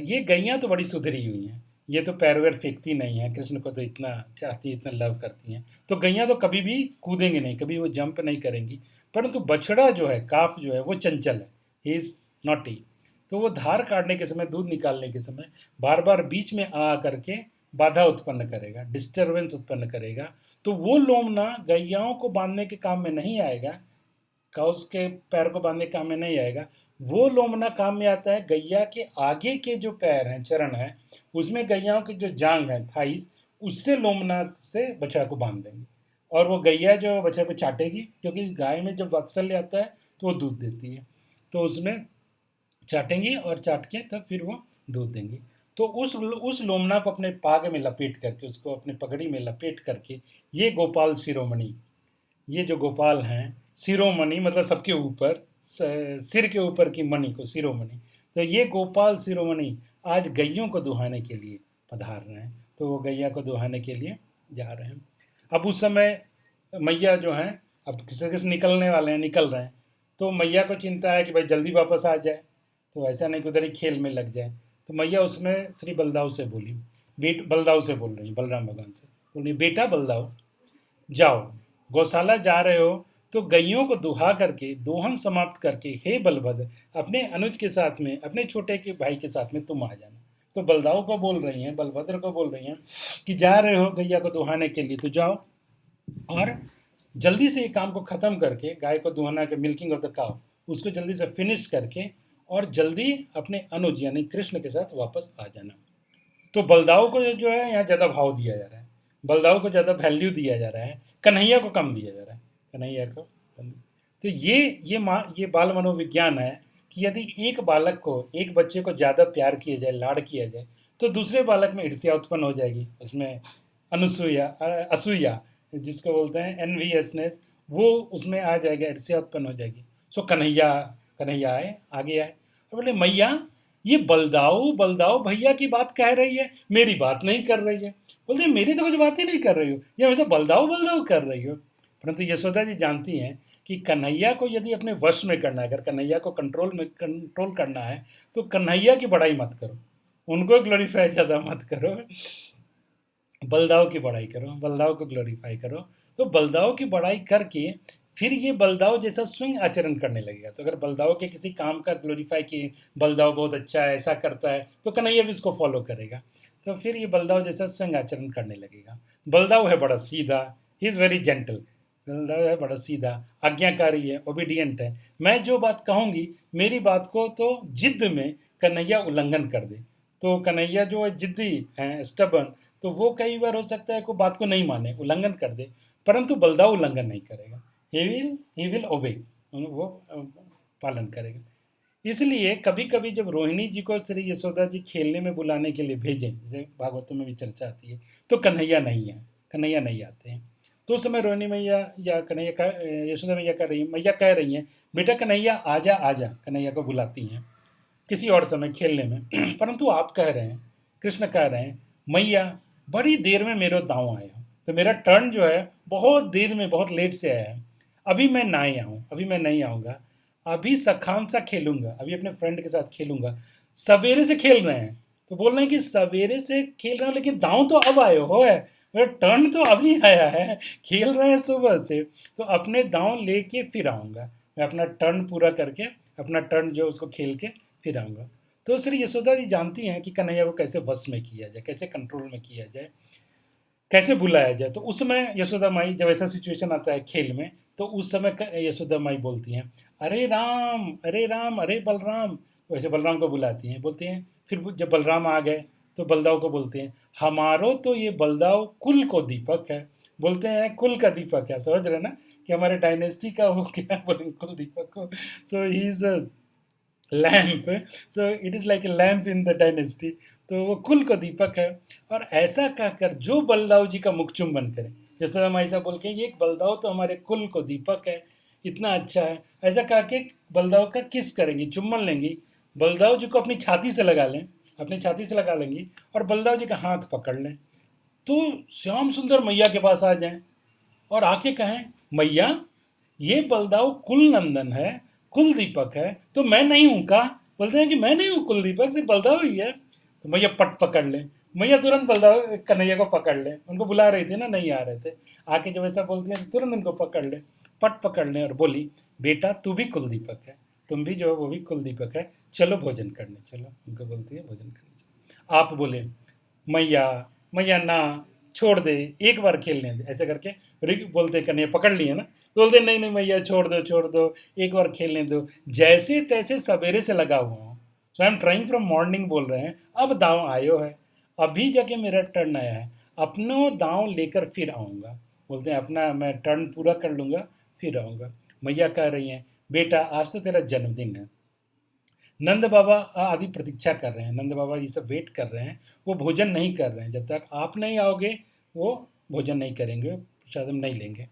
ये गैयाँ तो बड़ी सुधरी हुई हैं, ये तो पैर वैर फेंकती नहीं है, कृष्ण को तो इतना चाहती है, इतना लव करती हैं, तो गैयाँ तो कभी भी कूदेंगे नहीं, कभी वो जंप नहीं करेंगी, परंतु बछड़ा जो है, काफ जो है वो चंचल है, ही इज़ नॉटी, तो वो धार काटने के समय, दूध निकालने के समय बार बार बीच में आ करके बाधा उत्पन्न करेगा, डिस्टर्बेंस उत्पन्न करेगा, तो वो लोमना गैयाओं को बांधने के काम में नहीं आएगा, काउस के पैर को बांधने के काम में नहीं आएगा, वो लोमना काम में आता है गैया के आगे के जो पैर हैं, चरण हैं, उसमें गैयाओं की जो जांग है, थाइस, उससे लोमना से बछड़ा को बांध देंगे, और वो गैया जो बछड़ा को चाटेगी, क्योंकि गाय में जब वात्सल्य आता है तो वो दूध देती है, तो उसमें चाटेंगी, और चाट के तब फिर वो दूध देंगी। तो उस लोमना को अपने पाग में लपेट करके, उसको अपने पगड़ी में लपेट करके, ये गोपाल शिरोमणि, ये जो गोपाल हैं, शिरोमणि मतलब सबके ऊपर, सिर के ऊपर की मणि को शिरोमणि, तो ये गोपाल शिरोमणि आज गैयों को दुहाने के लिए पधार रहे हैं, तो वो गैया को दुहाने के लिए जा रहे हैं। अब उस समय मैया जो हैं, अब किसी निकलने वाले हैं, निकल रहे हैं, तो मैया को चिंता है कि भाई जल्दी वापस आ जाए, तो ऐसा नहीं कि उधर ही खेल में लग जाए, तो मैया उसमें श्री बलदाऊ से बोली, बलदाऊ से बोल रही, बलराम भगवान से बोली, बेटा बलदाऊ जाओ, गौशाला जा रहे हो तो गैयों को दुहा करके, दोहन समाप्त करके, हे बलभद्र अपने अनुज के साथ में, अपने छोटे के भाई के साथ में तुम आ जाना। तो बलदाऊ को बोल रही हैं, बलभद्र को बोल रही हैं कि जा रहे हो गैया को दुहाने के लिए, तो जाओ और जल्दी से ये काम को ख़त्म करके, गाय को दुहाना के मिल्किंग ऑफ द काउ, उसको जल्दी से फिनिश करके और जल्दी अपने अनुज यानी कृष्ण के साथ वापस आ जाना। तो बलदाव को जो है यहाँ ज़्यादा भाव दिया जा रहा है, बलदाव को ज़्यादा वैल्यू दिया जा रहा है, कन्हैया को कम दिया जा रहा है, कन्हैया को कम। तो ये बाल मनोविज्ञान है कि यदि एक बालक को, एक बच्चे को ज़्यादा प्यार किया जाए, लाड़ किया जाए, तो दूसरे बालक में ईर्ष्या उत्पन्न हो जाएगी, उसमें असूया जिसको बोलते हैं एनवीएसनेस, वो उसमें आ जाएगा, ईर्ष्या उत्पन्न हो जाएगी। सो कन्हैया आए, आगे आए और बोले मैया ये बलदाऊ भैया की बात कह रही है, मेरी बात नहीं कर रही है। बोलते मेरी तो कुछ बात ही नहीं कर रही हो, ये हमेशा बलदाऊ कर रही हो। परंतु यशोदा जी जानती हैं कि कन्हैया को यदि अपने वश में करना है, अगर कन्हैया को कंट्रोल करना है, तो कन्हैया की बड़ाई मत करो, उनको ग्लोरीफाई ज़्यादा मत करो, बलदाव की बड़ाई करो, बलदाव को ग्लोरीफाई करो। तो बलदाव की बड़ाई करके फिर ये बलदाव जैसा स्वयं आचरण करने लगेगा। तो अगर बलदाव के किसी काम का ग्लोरीफाई किए, बलदाव बहुत अच्छा है, ऐसा करता है, तो कन्हैया भी इसको फॉलो करेगा। तो फिर ये बलदाव जैसा स्वयं आचरण करने लगेगा। बलदाव है बड़ा सीधा, he is very gentle, Baldawa है बड़ा सीधा, आज्ञाकारी है, ओबीडियंट है। मैं जो बात कहूँगी, मेरी बात को तो जिद में कन्हैया उल्लंघन कर दे, तो कन्हैया जो है जिद्दी है, स्टबर्न, तो वो कई बार हो सकता है कोई बात को नहीं माने, उल्लंघन कर दे, परंतु बलदाव उल्लंघन नहीं करेगा, ही विल ओबे, वो पालन करेगा। इसलिए कभी कभी जब रोहिणी जी को श्री यशोदा जी खेलने में बुलाने के लिए भेजें, जैसे भागवतों में भी चर्चा आती है, तो कन्हैया नहीं आते हैं। तो उस समय रोहिणी मैया या यशोदा मैया कह रही हैं बेटा कन्हैया आजा आजा, कन्हैया को बुलाती हैं किसी और समय खेलने में। परंतु आप कह रहे हैं, कृष्ण कह रहे हैं मैया बड़ी देर में मेरे दांव आए हो, तो मेरा टर्न जो है बहुत देर में, बहुत लेट से आया है, अभी मैं नहीं आऊँगा, अभी सखान सा खेलूंगा, अभी अपने फ्रेंड के साथ खेलूंगा। सवेरे से खेल रहे हैं, तो बोल रहे हैं कि सवेरे से खेल रहे हो, लेकिन दांव तो अब आए हो है, मेरा टर्न तो अभी आया है, खेल रहे हैं सुबह से, तो अपने दांव लेके फिर आऊँगा, मैं अपना टर्न पूरा करके, अपना टर्न जो उसको खेल के फिर आऊँगा। तो श्री यशोदा जी जानती हैं कि कन्हैया को कैसे वश में किया जाए, कैसे कंट्रोल में किया जाए, कैसे बुलाया जाए। तो उस समय यशोदा माई, जब ऐसा सिचुएशन आता है खेल में, तो उस समय यशोदा माई बोलती हैं अरे राम अरे बलराम, वैसे बलराम को बुलाती हैं, बोलती हैं। फिर जब बलराम आ गए तो बलदाव को बोलते हैं हमारो तो ये बलदाव कुल को दीपक है, बोलते हैं कुल का दीपक है। आप समझ रहे हैं ना कि हमारे डायनेस्टी का वो क्या बोलेंगे, कुल दीपक को। So he is a lamp, so it is like a lamp in the dynasty, तो वो कुल का दीपक है। और ऐसा कहकर जो बलदाव जी का मुख चुंबन करे, यशोदा माई साहब बोल के ये बलदाव तो हमारे कुल को दीपक है, इतना अच्छा है, ऐसा कह के बलदाव का किस करेंगी, चुम्बन लेंगी, बलदाव जी को अपनी छाती से लगा लें, अपनी छाती से लगा लेंगी और बलदाव जी का हाथ पकड़ लें, तो श्याम सुंदर मैया के पास आ जाएं और आके कहें मैया ये बलदाव कुल नंदन है, कुल दीपक है, तो मैं नहीं हूँ का? बोलते हैं कि मैं नहीं हूँ कुल दीपक, सिर्फ बलदाव ही है। तो मैया पट पकड़ ले, मैया तुरंत बलदाव कन्हैया को पकड़ ले, उनको बुला रही थी ना, नहीं आ रहे थे, आके जब ऐसा बोलती है तुरंत उनको पकड़ ले, पट पकड़ ले और बोली बेटा तू भी कुल दीपक है, तुम भी जो है वो भी कुल दीपक है, चलो भोजन करने चलो। उनको बोलती है भोजन करने। आप बोले मैया ना छोड़ दे, एक बार खेलने दे, ऐसे करके बोलते कन्हैया पकड़ लिए ना, बोलते नहीं मैया छोड़ दो, एक बार खेलने दो, जैसे तैसे सवेरे से लगा हुआ हूँ, so I am trying from morning, बोल रहे हैं अब दांव आयो है, अभी जाके मेरा टर्न आया है, अपना दांव लेकर फिर आऊँगा। बोलते हैं अपना मैं टर्न पूरा कर लूँगा फिर आऊँगा। मैया कह रही हैं बेटा आज तो तेरा जन्मदिन है, नंद बाबा आदि प्रतीक्षा कर रहे हैं, नंद बाबा ये सब वेट कर रहे हैं, वो भोजन नहीं कर रहे हैं, जब तक आप नहीं आओगे वो भोजन नहीं करेंगे, शायद हम नहीं लेंगे।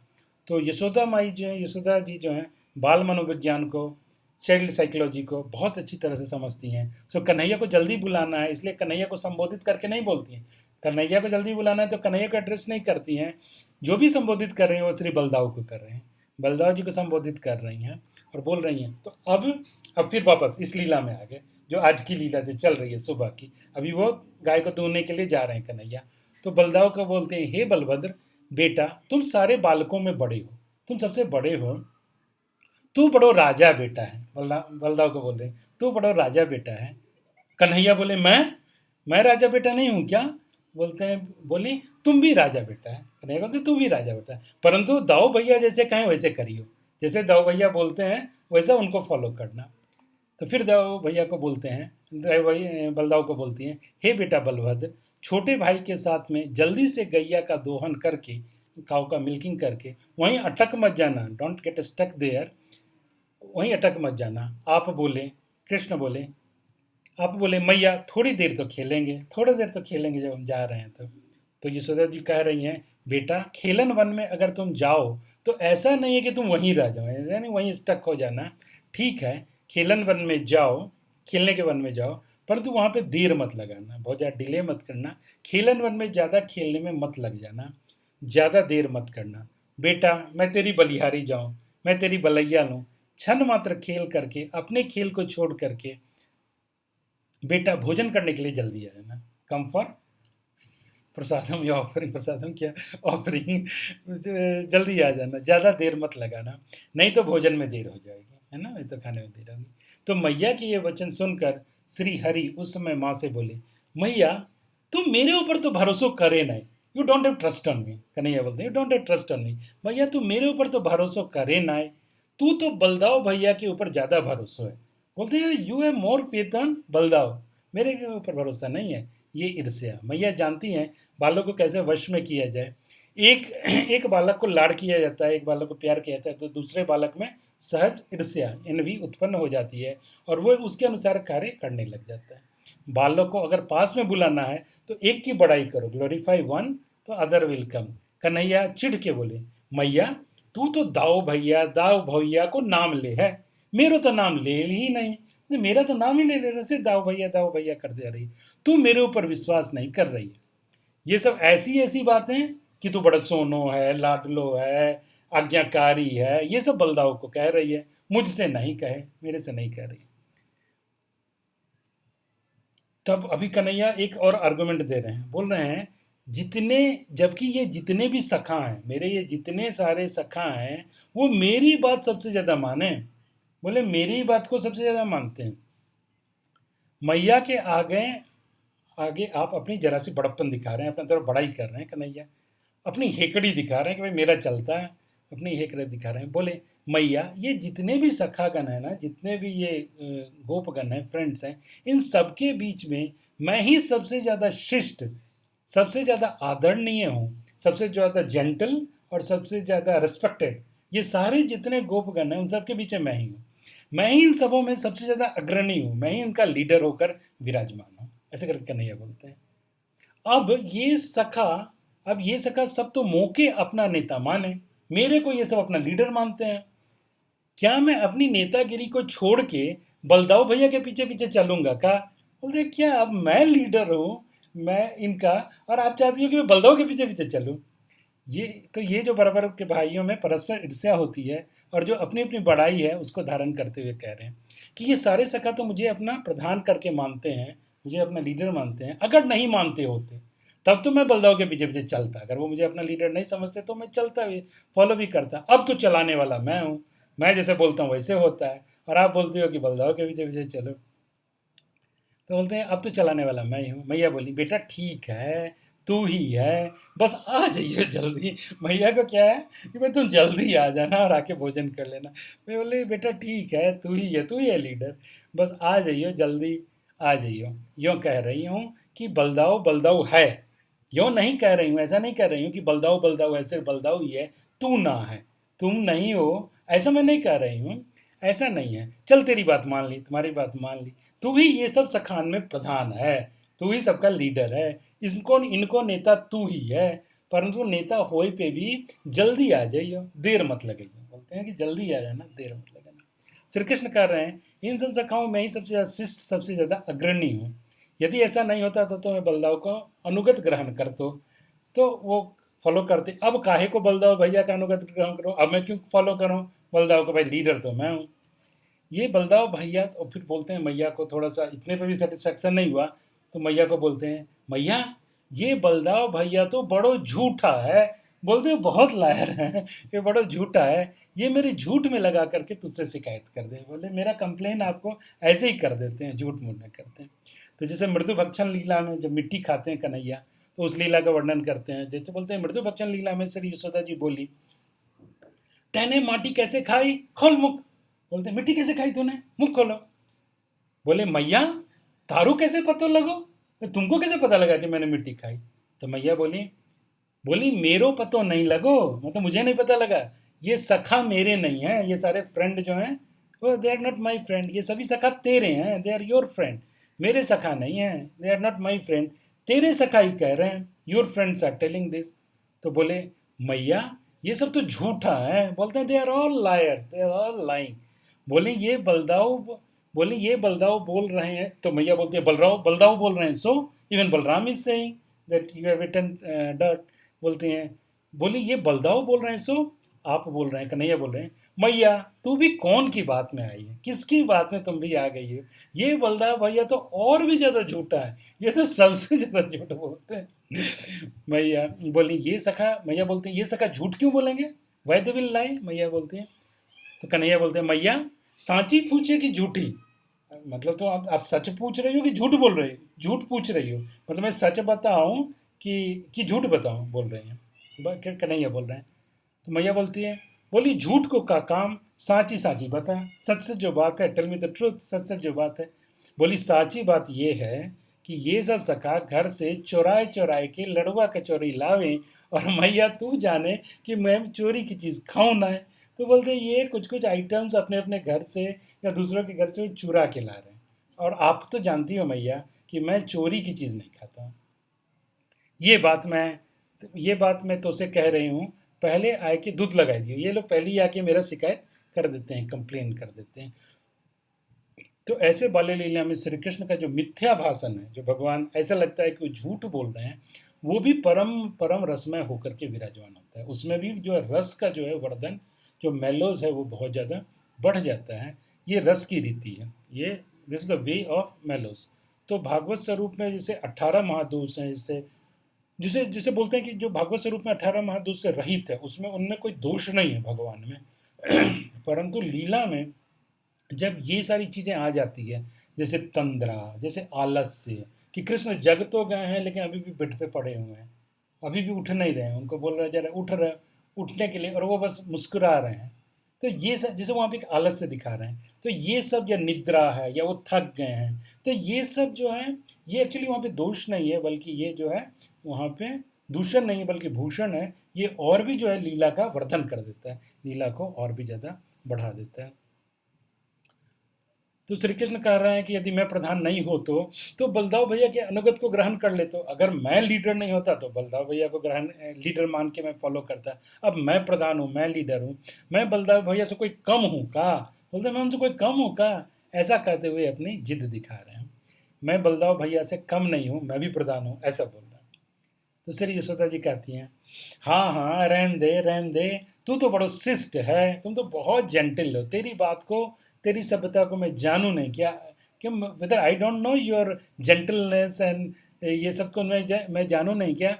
तो यशोदा माई जो है, यशोदा जी जो हैं बाल मनोविज्ञान को, चाइल्ड साइकोलॉजी को बहुत अच्छी तरह से समझती हैं। सो कन्हैया को जल्दी बुलाना है, इसलिए कन्हैया को संबोधित करके नहीं बोलती हैं, कन्हैया को जल्दी बुलाना है तो कन्हैया को एड्रेस नहीं करती हैं, जो भी संबोधित कर रहे हैं वो श्री बलदाव को कर रहे हैं, बलदाव जी को संबोधित कर रही हैं और बोल रही हैं। तो अब फिर वापस इस लीला में आ गए, जो आज की लीला जो चल रही है सुबह की, अभी वो गाय को दूहने के लिए जा रहे हैं कन्हैया। तो बलदाव को बोलते हैं हे बलभद्र बेटा तुम सारे बालकों में बड़े हो, तुम सबसे बड़े हो, तू बड़ो राजा बेटा है। बलदाव को बोल रहे तू बड़ो राजा बेटा है। कन्हैया बोले मैं राजा बेटा नहीं हूँ क्या? बोलते हैं बोली तुम भी राजा बेटा है। कन्हैया बोलते तू भी राजा बेटा है, परंतु दाऊ भैया जैसे कहें वैसे करियो, जैसे दाऊ भैया बोलते हैं वैसा उनको फॉलो करना। तो फिर दाऊ भैया को बोलते हैं, बलदाऊ को बोलती हैं, हे बेटा बलभद्र, छोटे भाई के साथ में जल्दी से गैया का दोहन करके, काऊ का मिल्किंग करके वहीं अटक मत जाना, डोंट गेट स्टक देयर, वहीं अटक मत जाना। आप बोले, कृष्ण बोले, आप बोले मैया थोड़ी देर तो खेलेंगे, थोड़ी देर तो खेलेंगे जब हम जा रहे हैं तो यशोदा जी कह रही हैं, बेटा खेलन वन में अगर तुम जाओ तो ऐसा नहीं है कि तुम वहीं रह जाओ, यानी वहीं स्टक हो जाना। ठीक है, खेलन वन में जाओ, खेलने के वन में जाओ, परंतु वहाँ पे देर मत लगाना, बहुत ज़्यादा डिले मत करना, खेलन वन में ज़्यादा खेलने में मत लग जाना, ज़्यादा देर मत करना। बेटा मैं तेरी बलिहारी जाऊँ, मैं तेरी बलैया लूँ, क्षण मात्र खेल करके अपने खेल को छोड़ करके बेटा भोजन करने के लिए जल्दी आ जाना। कम फॉर प्रसादम या ऑफरिंग, प्रसादम क्या ऑफरिंग, जल्दी आ जाना, ज़्यादा देर मत लगाना, नहीं तो भोजन में देर हो जाएगी, है ना, नहीं तो खाने में देर होगी। तो मैया की ये वचन सुनकर श्री हरि उस समय माँ से बोले, मैया तुम मेरे ऊपर तो भरोसा करे नहीं, you don't have trust on me. Kanhaiya बोलते you don't have trust on me, मैया तू मेरे ऊपर तो भरोसा करे ना, तू तो बलदाव भैया के ऊपर ज़्यादा भरोसा है। बोलते हैं you have more faith on Baldau, मेरे के ऊपर भरोसा नहीं है। ये ईर्ष्या, मैया जानती हैं बालक को कैसे वश में किया जाए। एक बालक को लाड़ किया जाता है, एक बालक को प्यार किया जाता है, तो दूसरे बालक में सहज ईर्ष्या एनवी उत्पन्न हो जाती है और वो उसके अनुसार कार्य करने लग जाता है। बालक को अगर पास में बुलाना है तो एक की बड़ाई करो, ग्लोरीफाई वन तो अदर विल कम। कन्हैया चिढ़ के बोले, मैया तू तो दाऊ भैया को नाम ले है, मेरा तो नाम ले ही नहीं, मेरा तो नाम ही नहीं ले रहा, सिर्फ दाऊ भैया कर दे रही, तू मेरे ऊपर विश्वास नहीं कर रही है। ये सब ऐसी बातें कि तू बड़ा सोनो है, लाडलो है, आज्ञाकारी है, ये सब बलदाऊ को कह रही है, मुझसे नहीं कहे, मेरे से नहीं कह रही। तब अभी कन्हैया एक और आर्गुमेंट दे रहे हैं, बोल रहे हैं जबकि ये जितने भी सखा हैं, मेरे ये जितने सारे सखा हैं, वो मेरी बात सबसे ज्यादा माने, बोले मेरी बात को सबसे ज्यादा मानते हैं। मैया के आगे आप अपनी जरा सी बड़प्पन दिखा रहे हैं, अपना तरफ बड़ाई कर रहे हैं कन्हैया, अपनी हेकड़ी दिखा रहे हैं कि भाई मेरा चलता है, अपनी हेकड़ी दिखा रहे हैं। बोले मैया ये जितने भी सखागण है ना, जितने भी ये गोपगण हैं, फ्रेंड्स हैं, इन सबके बीच में मैं ही सबसे ज़्यादा शिष्ट, सबसे ज़्यादा आदरणीय हूँ, सबसे ज़्यादा जेंटल और सबसे ज़्यादा रिस्पेक्टेड। ये सारे जितने गोपगण हैं उन सबके बीच में मैं ही हूँ, मैं ही इन सबों में सबसे ज़्यादा अग्रणी हूँ, मैं ही इनका लीडर होकर विराजमान हूँ, ऐसे करके कन्हैया बोलते हैं। अब ये सखा सब तो मौके अपना नेता माने, मेरे को ये सब अपना लीडर मानते हैं। क्या मैं अपनी नेतागिरी को छोड़ के बलदाऊ भैया के पीछे पीछे चलूंगा का? बोलते क्या अब मैं लीडर हूँ, मैं इनका, और आप चाहती हो कि मैं बलदाऊ के पीछे पीछे चलूँ? ये जो बराबर के भाइयों में परस्पर ईर्ष्या होती है और जो अपनी अपनी बड़ाई है उसको धारण करते हुए कह रहे हैं कि ये सारे सखा तो मुझे अपना प्रधान करके मानते हैं, मुझे अपना लीडर मानते हैं। अगर नहीं मानते होते तब तो मैं बलदाऊ के पीछे पीछे चलता, अगर वो मुझे अपना लीडर नहीं समझते तो मैं चलता भी, फॉलो भी करता। अब तो चलाने वाला मैं हूँ, मैं जैसे बोलता हूँ वैसे होता है, और आप बोलते हो कि बलदाऊ के पीछे पीछे चलो, तो बोलते हैं अब तो चलाने वाला मैं ही हूँ। मैया बोली बेटा ठीक है, तू ही है, बस आ जाइए जल्दी। मैया को क्या है कि भाई तुम जल्दी आ जाना और आके भोजन कर लेना। मैं बोले बेटा ठीक है, तू ही है लीडर, बस आ जाइए जल्दी आ जाइए। यूँ कह रही हूँ कि बलदाऊ है, यूँ नहीं कह रही हूँ, ऐसा नहीं कह रही हूँ कि बलदाऊ है, सिर्फ बलदाऊ ही है, तू ना है, तुम नहीं हो, ऐसा मैं नहीं कह रही हूँ, ऐसा नहीं है। चल तेरी बात मान ली, तुम्हारी बात मान ली, तू ही ये सब सखान में प्रधान है, तू ही सबका लीडर है, इनको नेता तू ही है, परंतु नेता होए पे भी जल्दी आ जाइए, देर मत लगेगी। बोलते हैं कि जल्दी आ जाना, देर मत लगना। श्री कृष्ण कह रहे हैं इन सब सखाओं में ही सबसे ज़्यादा शिष्ट, सबसे ज़्यादा अग्रणी हूँ। यदि ऐसा नहीं होता तो मैं बलदाऊ को अनुगत ग्रहण करता, तो वो फॉलो करते। अब काहे को बलदाऊ भैया का अनुगत ग्रहण करो, अब मैं क्यों फॉलो करूँ बलदाऊ को, भाई लीडर तो मैं हूँ। ये बलदाऊ भैया, और फिर बोलते हैं मैया को थोड़ा सा इतने पर भी सेटिस्फैक्शन नहीं हुआ, तो मैया को बोलते हैं मैया ये बलदाऊ भैया तो बड़ो झूठा है। बोलते हैं बहुत लायर है, ये बड़ा झूठा है, ये मेरे झूठ में लगा करके तुझसे शिकायत कर दे। बोले मेरा कंप्लेन आपको ऐसे ही कर देते हैं, झूठ मूठ में करते हैं। तो जैसे मृदु भक्षण लीला में जब मिट्टी खाते हैं कन्हैया, तो उस लीला का वर्णन करते हैं। जैसे बोलते हैं मृदु भक्षण लीला में श्री यशोदा जी बोली, तैने माटी कैसे खाई, खोल मुख। बोलते मिट्टी कैसे खाई तूने, मुंह खोलो। बोले मैया तारू कैसे पता लगो, तुमको कैसे पता लगा कि मैंने मिट्टी खाई। तो मैया बोली बोली मेरो पतो नहीं लगो, मतलब मुझे नहीं पता लगा, ये सखा मेरे नहीं है, ये सारे फ्रेंड जो हैं वो they are not my friend, ये सभी सखा तेरे हैं, दे आर योर फ्रेंड, मेरे सखा नहीं है, they are not my friend, तेरे सखा ही कह रहे हैं, your friends are telling this. तो बोले मैया ये सब तो झूठा है, बोलते हैं they are all liars, they are all lying. बोले ये बलदाऊ, बोले ये बलदाऊ बोल रहे हैं। तो मैया बोलती है बलराव बलदाऊ बोल रहे हैं, so even Balram is saying that you have eaten डॉट। बोलते हैं बोले ये बलदाऊ बोल रहे हैं, सो आप बोल रहे हैं, कन्हैया बोल रहे हैं मैया तू भी कौन की बात में आई है, किसकी बात में तुम भी आ गई हो, ये बलदाऊ भैया तो और भी ज़्यादा झूठा है, ये तो सबसे ज़्यादा झूठ बोलते हैं। मैया बोली ये सखा, मैया बोलते हैं ये सखा झूठ क्यों बोलेंगे, वाई दे विल लाई, मैया बोलते हैं। तो कन्हैया बोलते हैं मैया सांची पूछे कि झूठी, मतलब तो आप सच पूछ रही हो कि झूठ बोल रही हो, झूठ पूछ रही हो, मतलब मैं सच बताऊं कि झूठ बताऊं, बोल रही हैं कन्हैया बोल रहे हैं। तो मैया बोलती है बोली झूठ को का काम, साची साची बता, सच सच जो बात है, टेल मी द ट्रूथ, सच सच जो बात है। बोली साची बात ये है कि ये सब सखा घर से चुराए चुराए के लड़वा कचौरी लावें, और मैया तू जाने कि मैं चोरी की चीज़ खाऊं ना है। तो बोलते ये कुछ कुछ आइटम्स अपने अपने घर से या दूसरों के घर से चुरा के ला रहे हैं, और आप तो जानती हो मैया कि मैं चोरी की चीज़ नहीं खाता। ये बात मैं तो से कह रही हूँ, पहले आए के दूध लगा दियो, ये लोग पहले ही आके मेरा शिकायत कर देते हैं, कंप्लेन कर देते हैं। तो ऐसे बाल्य लीला में श्री कृष्ण का जो मिथ्या भाषण है, जो भगवान ऐसा लगता है कि वो झूठ बोल रहे हैं, वो भी परम परम रसमय होकर के विराजमान होता है। उसमें भी जो है रस का जो है वर्धन, जो मेलोज है वो बहुत ज़्यादा बढ़ जाता है। ये रस की रीति है, ये this is the way of mellows. तो भागवत स्वरूप में जैसे 18 महादोष हैं, जैसे जिसे जिसे बोलते हैं कि जो भागवत स्वरूप में 18 महादोष से रहित है, उसमें उनमें कोई दोष नहीं है भगवान में। परंतु लीला में जब ये सारी चीज़ें आ जाती है, जैसे तंद्रा, जैसे आलस्य, कि कृष्ण जग तो गए हैं लेकिन अभी भी बेड पे पड़े हुए हैं, अभी भी उठ नहीं रहे हैं, उनको बोल रहे जरा उठ रहे, उठने के लिए, और वो बस मुस्कुरा रहे हैं। तो ये सब जैसे वहाँ पे एक आलस्य दिखा रहे हैं, तो ये सब या निद्रा है या वो थक गए हैं, तो ये सब जो है ये एक्चुअली वहाँ पे दोष नहीं है, बल्कि ये जो है वहाँ पे दूषण नहीं है बल्कि भूषण है। ये और भी जो है लीला का वर्धन कर देता है, लीला को और भी ज़्यादा बढ़ा देता है। तो श्री कृष्ण कह रहे हैं कि यदि मैं प्रधान नहीं हो तो बलदाव भैया के अनुगत को ग्रहण कर ले, तो अगर मैं लीडर नहीं होता तो बलदाव भैया को ग्रहण लीडर मान के मैं फॉलो करता। अब मैं प्रधान हूँ, मैं लीडर हूँ, मैं बलदाव भैया से कोई कम हूँ का, बोलते मैं उनसे कोई कम हूँ का, ऐसा कहते हुए अपनी जिद दिखा रहे हैं। मैं बलदाव भैया से कम नहीं हूँ, मैं भी प्रधान हूँ, ऐसा बोल रहा है। तो श्री यशोदा जी कहती हैं हाँ हाँ रहन दे, तू तो बड़ो शिष्ट है, तुम तो बहुत जेंटल हो, तेरी बात को, तेरी सभ्यता को मैं जानूँ नहीं क्या, कि whether I don't know your gentleness and ये सब को मैं जानूँ नहीं क्या।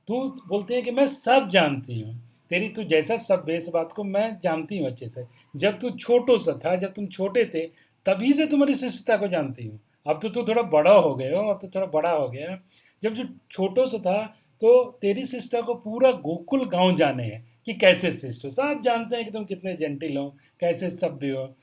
तू बोलते हैं कि मैं सब जानती हूँ, तेरी तू जैसा सब इस बात को मैं जानती हूँ अच्छे से। जब तू छोटो सा था, जब तुम छोटे थे, तभी से तुम्हारी शिष्टता को जानती हूँ। अब तो तू थोड़ा बड़ा हो गए हो, अब तो थोड़ा बड़ा हो गया। जब जो छोटो सा था तो तेरी शिष्टता को पूरा गोकुल गांव जाने हैं कि कैसे शिष्ट हो, सब जानते हैं कि तुम कितने जेंटिल हो, कैसे सभ्य हो।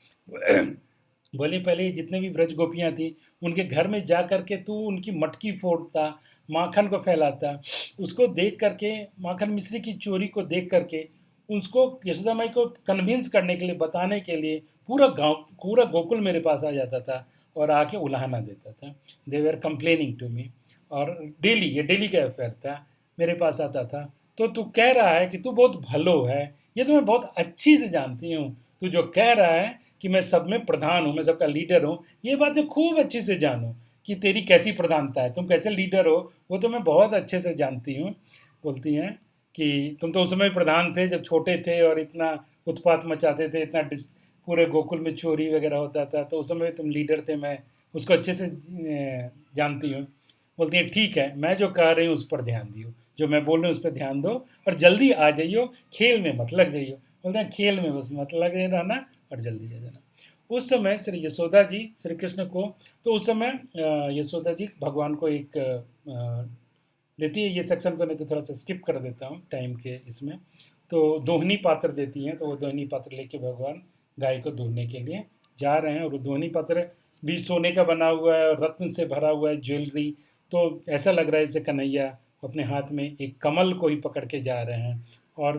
बोले पहले जितने भी ब्रज गोपियाँ थी, उनके घर में जा कर के तू उनकी मटकी फोड़ता, माखन को फैलाता, उसको देख करके, माखन मिश्री की चोरी को देख करके उसको यशोदा माई को कन्विंस करने के लिए, बताने के लिए पूरा गांव, पूरा गोकुल मेरे पास आ जाता था और आके उलाहना देता था। दे वर कंप्लेनिंग टू मी, और डेली, ये डेली का अफेयर था, मेरे पास आता था। तो तू कह रहा है कि तू बहुत भलो है, ये तो मैं बहुत अच्छी से जानती हूँ। तू जो कह रहा है कि मैं सब में प्रधान हूँ, मैं सबका लीडर हूँ, ये बात मैं खूब अच्छे से जानूँ कि तेरी कैसी प्रधानता है, तुम कैसे लीडर हो, वो तो मैं बहुत अच्छे से जानती हूँ। बोलती हैं कि तुम तो उस समय प्रधान थे जब छोटे थे और इतना उत्पात मचाते थे, इतना पूरे गोकुल में चोरी वगैरह होता था, तो उस समय तुम लीडर थे, मैं उसको अच्छे से जानती हूँ। बोलती हैं ठीक है, मैं जो कह रही हूँ उस पर ध्यान दियो, जो मैं बोल रही हूँ उस पर ध्यान दो, और जल्दी आ जाइयो, खेल में मत लग जाइयो। बोलते हैं खेल में बस मत लग रहना और जल्दी आ जाना। उस समय श्री यशोदा जी श्री कृष्ण को, तो उस समय यशोदा जी भगवान को एक लेती है, ये सेक्शन को नहीं तो थोड़ा सा स्किप कर देता हूँ टाइम के इसमें। तो दोहनी पात्र देती हैं, तो वो दोहनी पात्र लेके भगवान गाय को दूहने के लिए जा रहे हैं। और दोहनी पत्र भी सोने का बना हुआ है और रत्न से भरा हुआ है, ज्वेलरी। तो ऐसा लग रहा है जैसे कन्हैया अपने हाथ में एक कमल को ही पकड़ के जा रहे हैं और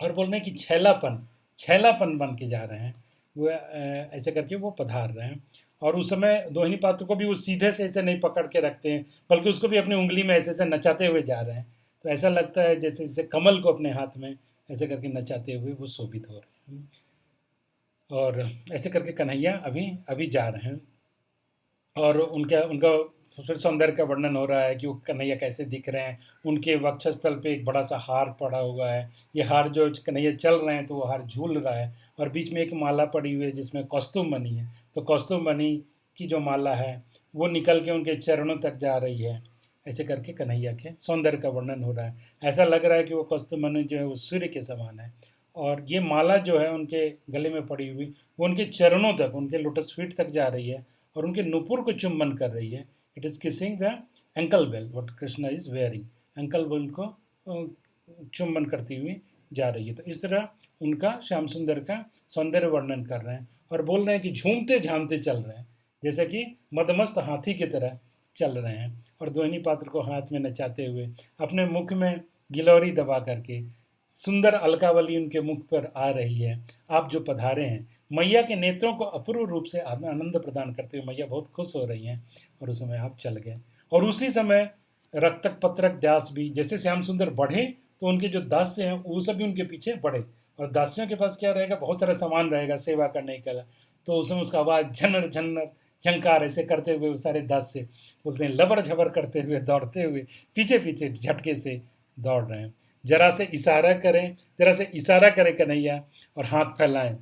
बोल रहे हैं कि छैलापन बन के जा रहे हैं वो, ऐसे करके वो पधार रहे हैं। और उस समय दोहिनी पात्र को भी वो सीधे से ऐसे नहीं पकड़ के रखते हैं, बल्कि उसको भी अपनी उंगली में ऐसे ऐसे नचाते हुए जा रहे हैं। तो ऐसा लगता है जैसे जैसे कमल को अपने हाथ में ऐसे करके नचाते हुए वो शोभित हो रहे हैं। और ऐसे करके कन्हैया अभी अभी जा रहे हैं और उनका उनका फिर सौंदर्य का वर्णन हो रहा है कि वो कन्हैया कैसे दिख रहे हैं। उनके वक्षस्थल पे एक बड़ा सा हार पड़ा हुआ है। ये हार जो कन्हैया चल रहे हैं तो वो हार झूल रहा है और बीच में एक माला पड़ी हुई है जिसमें कौस्तुभ मणि है। तो कौस्तुभ मणि की जो माला है वो निकल के उनके चरणों तक जा रही है। ऐसे करके कन्हैया के सौंदर्य का वर्णन हो रहा है। ऐसा लग रहा है कि वो कौस्तुभ मणि जो है वो सूर्य के समान है। और ये माला जो है उनके गले में पड़ी हुई वो उनके चरणों तक, उनके लोटस फीट तक जा रही है और उनके नुपुर को चुम्बन कर रही है। It is kissing the ankle bell what Krishna is wearing. Ankle bell को चुम्बन करती हुई जा रही है। तो इस तरह उनका श्याम सुंदर का सौंदर्य वर्णन कर रहे हैं और बोल रहे हैं कि झूमते झामते चल रहे हैं, जैसे कि मदमस्त हाथी की तरह चल रहे हैं। और दोहिनी पात्र को हाथ में नचाते हुए अपने मुख में गिलौरी दबा करके सुंदर अलकावली उनके मुख पर आ रही है। आप जो पधारे हैं, मैया के नेत्रों को अपूर्व रूप से आनंद प्रदान करते हुए मैया बहुत खुश हो रही हैं और उस समय आप चल गए। और उसी समय रक्तक पत्रक दास भी, जैसे श्याम सुंदर बढ़े तो उनके जो दास्य हैं वो सभी उनके पीछे बढ़े। और दासियों के पास क्या रहेगा, बहुत सारा सामान रहेगा सेवा करने का। तो उस समय उसका आवाज़ झन्नर झन्नर झंकार ऐसे करते हुए वो सारे दास्य बोलते हैं लबर झबर करते हुए दौड़ते हुए पीछे पीछे झटके से दौड़ रहे हैं। जरा से इशारा करें कन्हैया और हाथ फैलाएं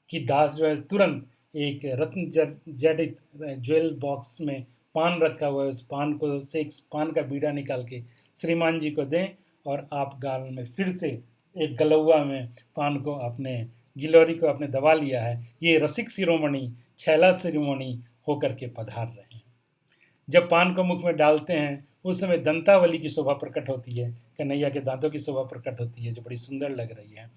कि दास जो है तुरंत एक रत्न जड़ित ज्वेल बॉक्स में पान रखा हुआ है, उस पान को से एक पान का बीड़ा निकाल के श्रीमान जी को दें और आप गाल में फिर से एक गलौआ में पान को अपने गिलौरी को आपने दबा लिया है। ये रसिक शिरोमणि छैला शिरोमणि होकर के पधार रहे हैं। जब पान को मुख में डालते हैं उस समय दंतावली की शोभा प्रकट होती है, कन्हैया के दांतों की शोभा प्रकट होती है जो बड़ी सुंदर लग रही है।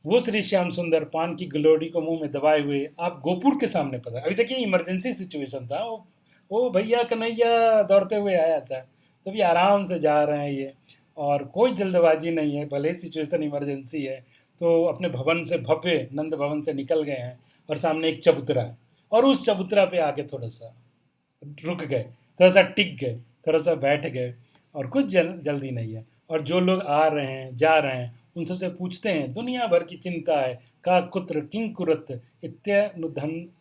वो श्री श्याम सुंदर पान की गिलोरी को मुंह में दबाए हुए आप गोपुर के सामने पधारे। अभी देखिए इमरजेंसी सिचुएशन था, वो भैया कन्हैया दौड़ते हुए आया था, तो भी आराम से जा रहे हैं ये और कोई जल्दबाजी नहीं है। भले ही सिचुएशन इमरजेंसी है तो अपने भवन से, भव्य नंद भवन से निकल गए हैं और सामने एक चबूतरा है और उस चबूतरा पे आके थोड़ा सा रुक गए, थोड़ा सा टिक गए, थोड़ा सा बैठ गए और कुछ जल्दी नहीं है। और जो लोग आ रहे हैं जा रहे हैं उन सबसे पूछते हैं, दुनिया भर की चिंता है, का कुत्र किंकुरत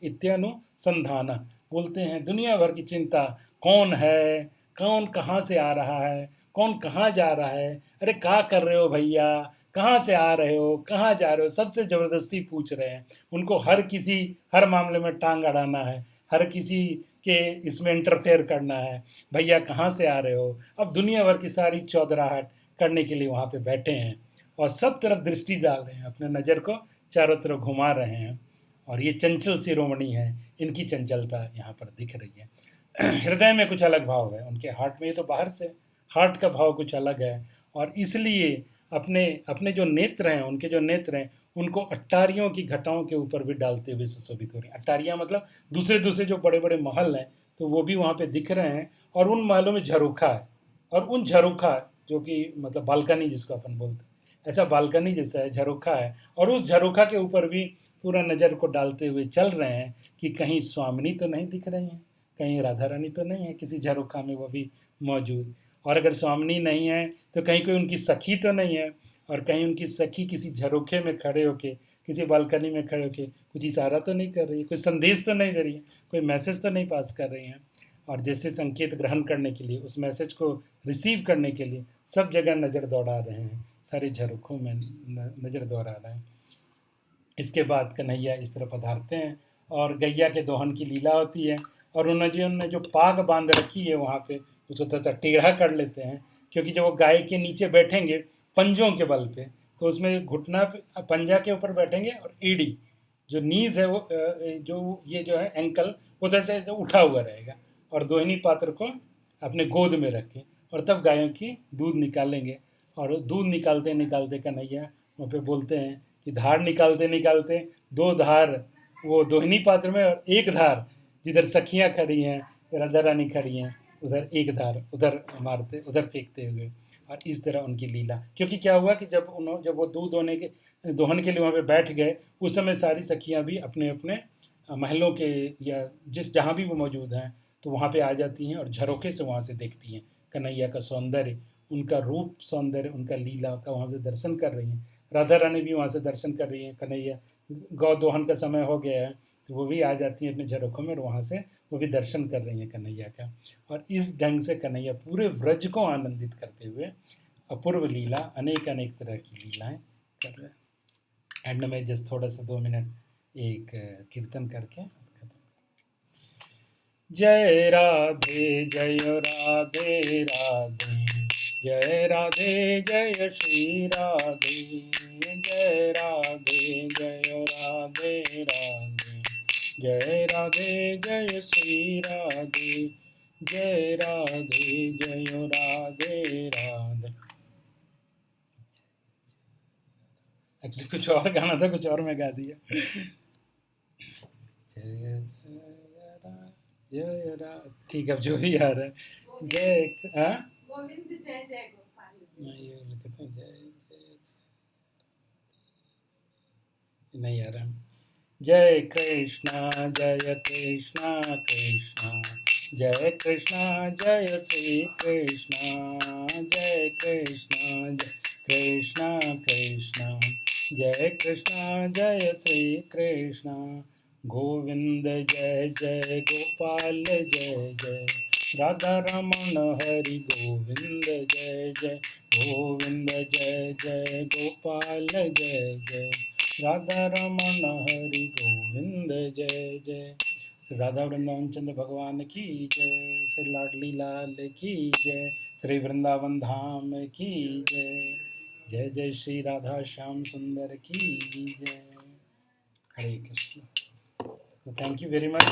इत्यानुसंधाना। बोलते हैं दुनिया भर की चिंता, कौन है, कौन कहाँ से आ रहा है, कौन कहाँ जा रहा है, अरे क्या कर रहे हो भैया, कहाँ से आ रहे हो, कहाँ जा रहे हो, सबसे ज़बरदस्ती पूछ रहे हैं। उनको हर मामले में टांग अड़ाना है, हर किसी के इसमें इंटरफेयर करना है। भैया कहाँ से आ रहे हो। अब दुनिया भर की सारी चौधराहट करने के लिए वहाँ पे बैठे हैं और सब तरफ दृष्टि डाल रहे हैं, अपने नज़र को चारों तरफ घुमा रहे हैं। और ये चंचल शिरोमणि है, इनकी चंचलता यहाँ पर दिख रही है। हृदय में कुछ अलग भाव है उनके, हार्ट में, ये तो बाहर से हार्ट का भाव कुछ अलग है। और इसलिए अपने अपने जो नेत्र हैं, उनके जो नेत्र हैं उनको अट्टारियों की घटाओं के ऊपर भी डालते हुए सुशोभित हो रही हैं। अट्टारियाँ मतलब दूसरे दूसरे जो बड़े बड़े महल हैं तो वो भी वहाँ पे दिख रहे हैं और उन महलों में झरोखा है और उन झरोखा जो कि मतलब बालकनी जिसको अपन बोलते हैं, ऐसा बालकनी जैसा है, झरोखा है। और उस झरोखा के ऊपर भी पूरा नज़र को डालते हुए चल रहे हैं कि कहीं स्वामिनी तो नहीं दिख रही हैं, कहीं राधा रानी तो नहीं है किसी झरोखा में वो भी मौजूद। और अगर स्वामिनी नहीं है तो कहीं कोई उनकी सखी तो नहीं है, और कहीं उनकी सखी किसी झरोखे में खड़े होके, किसी बालकनी में खड़े होके कुछ इशारा तो नहीं कर रही है, कोई संदेश तो नहीं दे रही है, कोई मैसेज तो नहीं पास कर रही हैं। और जैसे संकेत ग्रहण करने के लिए, उस मैसेज को रिसीव करने के लिए सब जगह नज़र दौड़ा रहे हैं, सारे झरोखों में नज़र दौड़ा रहे हैं। इसके बाद कन्हैया इस तरह पधारते हैं और गैया के दोहन की लीला होती है और उन्होंने जो पाग बांध रखी है वहाँ पे उसको थोड़ा सा टेढ़ा कर लेते हैं, क्योंकि जब वो गाय के नीचे बैठेंगे पंजों के बल पे तो उसमें घुटना पंजा के ऊपर बैठेंगे और एड़ी जो नीज है वो जो है एंकल उधर से उठा हुआ रहेगा और दोहिनी पात्र को अपने गोद में रखें और तब गायों की दूध निकालेंगे। और दूध निकालते निकालते कन्हैया वहाँ पे बोलते हैं कि धार निकालते निकालते दो धार वो दोहिनी पात्र में और एक धार जिधर सखियाँ खड़ी हैं, राधा रानी खड़ी हैं, उधर एक धार उधर मारते, उधर फेंकते हुए, और इस तरह उनकी लीला। क्योंकि क्या हुआ कि जब वो दूध दोहन के लिए वहाँ पे बैठ गए, उस समय सारी सखियाँ भी अपने अपने महलों के या जहाँ भी वो मौजूद हैं, तो वहाँ पे आ जाती हैं और झरोखे से वहाँ से देखती हैं कन्हैया का सौंदर्य, उनका रूप सौंदर्य, उनका लीला का वहाँ से दर्शन कर रही हैं। राधा रानी भी वहाँ से दर्शन कर रही हैं। कन्हैया गौ दोहन का समय हो गया है, तो वो भी आ जाती हैं अपने झरोखों में और वहाँ से वो भी दर्शन कर रही हैं कन्हैया का। और इस ढंग से कन्हैया पूरे व्रज को आनंदित करते हुए अपूर्व लीला, अनेक अनेक तरह की लीलाएं कर रहे हैं। एंड में जस्ट थोड़ा सा 2 मिनट एक कीर्तन करके खत्म। जय राधे जय राधे राधे, जय राधे जय श्री राधे, जय राधे जय राधे राधे, जय राधे जय श्री राधे, जय राधे जय राधे राधे। एक्चुअली कुछ और गाना था, कुछ और मैं गा दिया। जय जय राधे, ठीक है, अब जो भी आ रहा है। जय गोविंद जय जय गोपाल, ये लिखते हैं जय नहीं आ रहा। जय कृष्णा कृष्णा, जय कृष्णा जय श्री कृष्णा, जय कृष्णा कृष्णा कृष्णा, जय कृष्णा जय श्री कृष्णा, गोविंद जय जय गोपाल जय जय, राधा रमण हरि गोविंद जय जय, गोविंद जय जय गोपाल जय जय, राधा रमण हरि गोविंद जय जय। राधा वृंदावन चंद्र भगवान की जय, श्री लाडली लाल की जय, श्री वृंदावन धाम की जय, जय जय श्री राधा श्याम सुंदर की जय। Hare Krishna. Thank you very much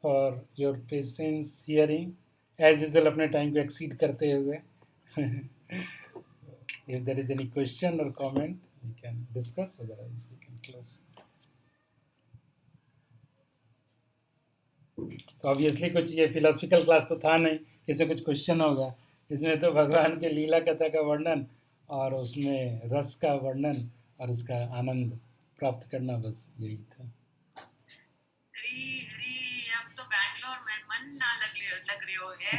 for your patience hearing, as usual अपने टाइम को एक्सीड करते हुए। If there is any question or comment, we can discuss, otherwise we can close. तो ऑब्वियसली कुछ ये फिलोसफिकल क्लास तो था नहीं, इसमें कुछ क्वेश्चन होगा। इसमें तो भगवान के लीला कथा का वर्णन और उसमें रस का वर्णन और उसका आनंद प्राप्त करना, बस यही था। हरी हरी, अब तो बैंगलोर में मन ना लग रही हो है।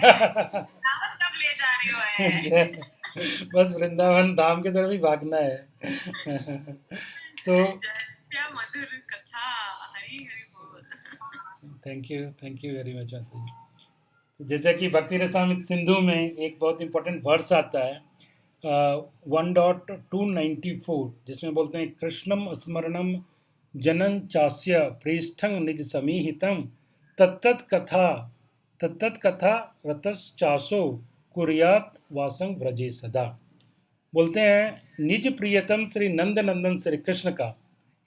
वृंदावन कब ले जा रही हो है? बस वृंदावन धाम की तरफ ही भागना है। तो क्या मधुर कथा, हरी हरी बोल। थैंक यू वेरी मच माता जी। तो जैसे कि भक्ति रसामृत सिंधु में एक बहुत इंपॉर्टेंट वर्स आता है 1.294, जिसमें बोलते हैं कृष्णम स्मरणम जनन चास्य प्रेष्ठं निज समीहितम तत्तत् कथा रतश्चासो कुर्यात वासं व्रजे सदा। बोलते हैं निज प्रियतम श्री नंद नंदन श्री कृष्ण का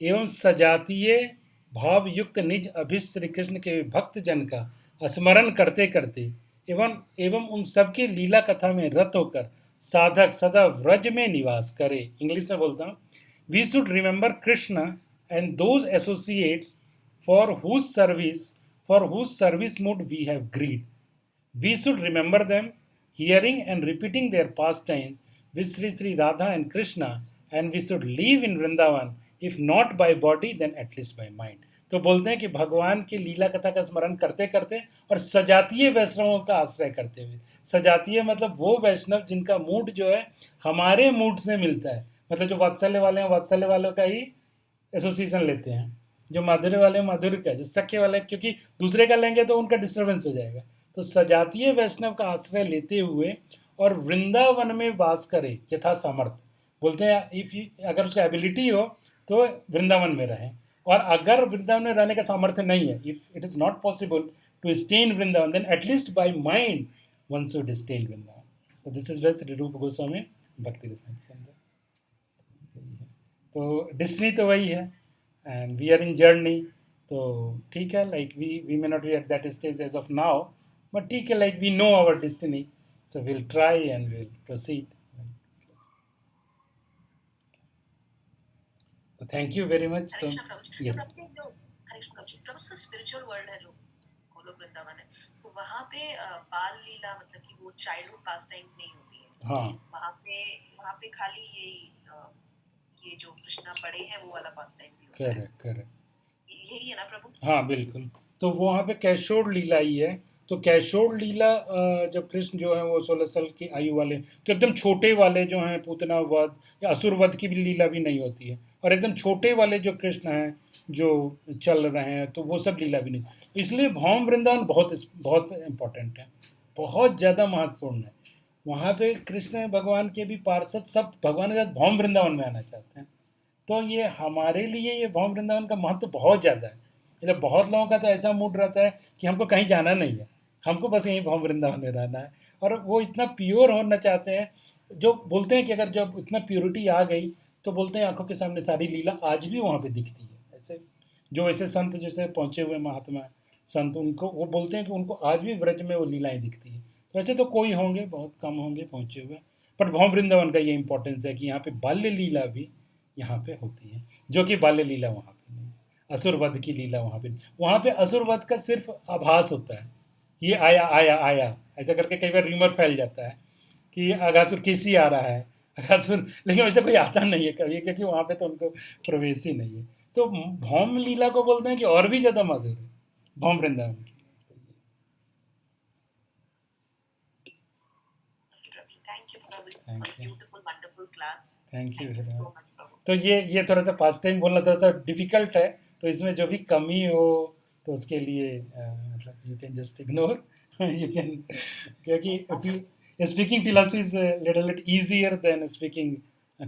एवं सजातीय भाव युक्त निज अभिष्ट श्री कृष्ण के भक्त जन का स्मरण करते करते एवं उन सबकी लीला कथा में रत होकर साधक सदा व्रज में निवास करे। इंग्लिश में बोलता हूँ, we should remember Krishna and those associates for whose service mood we have greed. We should remember them hearing and repeating their pastimes with Sri Radha and Krishna, and we should live in Vrindavan if not by body then at least by mind. तो बोलते हैं कि भगवान की लीला कथा का स्मरण करते करते और सजातीय वैष्णवों का आश्रय करते हुए। सजातीय मतलब वो वैष्णव जिनका मूड जो है हमारे मूड से मिलता है, मतलब जो वात्सल्य वाले हैं वात्सल्य वालों का ही एसोसिएशन लेते हैं, जो माधुर्य वाले माधुर्य का, जो सख्य वाले, क्योंकि दूसरे का लेंगे तो उनका डिस्टर्बेंस हो जाएगा। तो सजातीय वैष्णव का आश्रय लेते हुए और वृंदावन में वास करे यथा सामर्थ। बोलते हैं अगर उसका एबिलिटी हो तो वृंदावन में रहें, और अगर वृंदावन में रहने का सामर्थ्य नहीं है, if it is not possible to stay in Vrindavan, then at least by mind one should stay in Vrindavan. तो दिस इज वेस्ट रूप गोस्वामी भक्ति रसायन। तो डेस्टिनी तो वही है and we are in journey. तो ठीक है, like we may not be at that stage as of now, but ठीक है, like we know our destiny, so we'll try and we'll proceed. Thank you very much. Hare Krishna Prabhu ji. Yes. Prabhu ji जो हरे कृष्ण प्रभु जी, प्रभु से spiritual world है जो गोलोक वृंदावन है, तो वहाँ पे बाल लीला मतलब कि वो चाइल्डहुड पास टाइम्स नहीं होती है. हाँ, वहाँ पे खाली ये जो कृष्णा बड़े हैं वो वाला पास टाइम्स ही होता है. करेक्ट. यही है ना प्रभु? हाँ, बिल्कुल. तो वहाँ पे कैशोर लीला ही है. तो कैशोर लीला जब कृष्ण जो है वो 16 साल की आयु वाले, तो एकदम छोटे वाले जो हैं पूतना वध या असुर वध की भी लीला भी नहीं होती है. और एकदम छोटे वाले जो कृष्ण हैं जो चल रहे हैं, तो वो सब लीला भी नहीं. इसलिए भौम वृंदावन बहुत बहुत इम्पोर्टेंट है, बहुत ज़्यादा महत्वपूर्ण है. वहाँ पे कृष्ण भगवान के भी पार्षद सब भगवान के साथ भौम वृंदावन में आना चाहते हैं. तो ये हमारे लिए ये भौम वृंदावन का महत्व बहुत ज़्यादा है. मतलब बहुत लोगों का तो ऐसा मूड रहता है कि हमको कहीं जाना नहीं है, हमको बस यहीं भौम वृंदावन में रहना है. और वो इतना प्योर होना चाहते हैं, जो बोलते हैं कि अगर जब इतना प्योरिटी आ गई तो बोलते हैं आंखों के सामने सारी लीला आज भी वहाँ पे दिखती है. ऐसे जो ऐसे संत जैसे पहुँचे हुए महात्मा संत, उनको वो बोलते हैं कि उनको आज भी व्रज में वो लीलाएँ दिखती है. तो ऐसे तो कोई होंगे, बहुत कम होंगे पहुँचे हुए, बट भौम वृंदावन का ये इंपॉर्टेंस है कि यहाँ पे बाल्य लीला भी यहाँ पे होती है, जो कि बाल्य लीला वहाँ पे नहीं. असुर वध की लीला वहाँ पे नहीं. वहाँ पे असुर वध का सिर्फ आभास होता है, ये आया आया आया ऐसा करके कई बार र्यूमर फैल जाता है कि अगासुर किसी आ रहा है अगासुर, लेकिन वैसे कोई आता नहीं है कभी, क्योंकि वहाँ पे तो उनको प्रवेश ही नहीं है. तो भौम लीला को बोलते हैं कि और भी ज़्यादा मधुर है भौम वृंदावन की. Thank you Prabhu for Thank a you. beautiful wonderful class. Thank you Thank you very so much. much प्रभु. तो ये थोड़ा सा पास टाइम बोलना थोड़ा सा डिफिकल्ट है, तो इसमें जो भी कमी हो तो उसके लिए मतलब you can just ignore. You can, क्योंकि speaking philosophy is little bit easier than speaking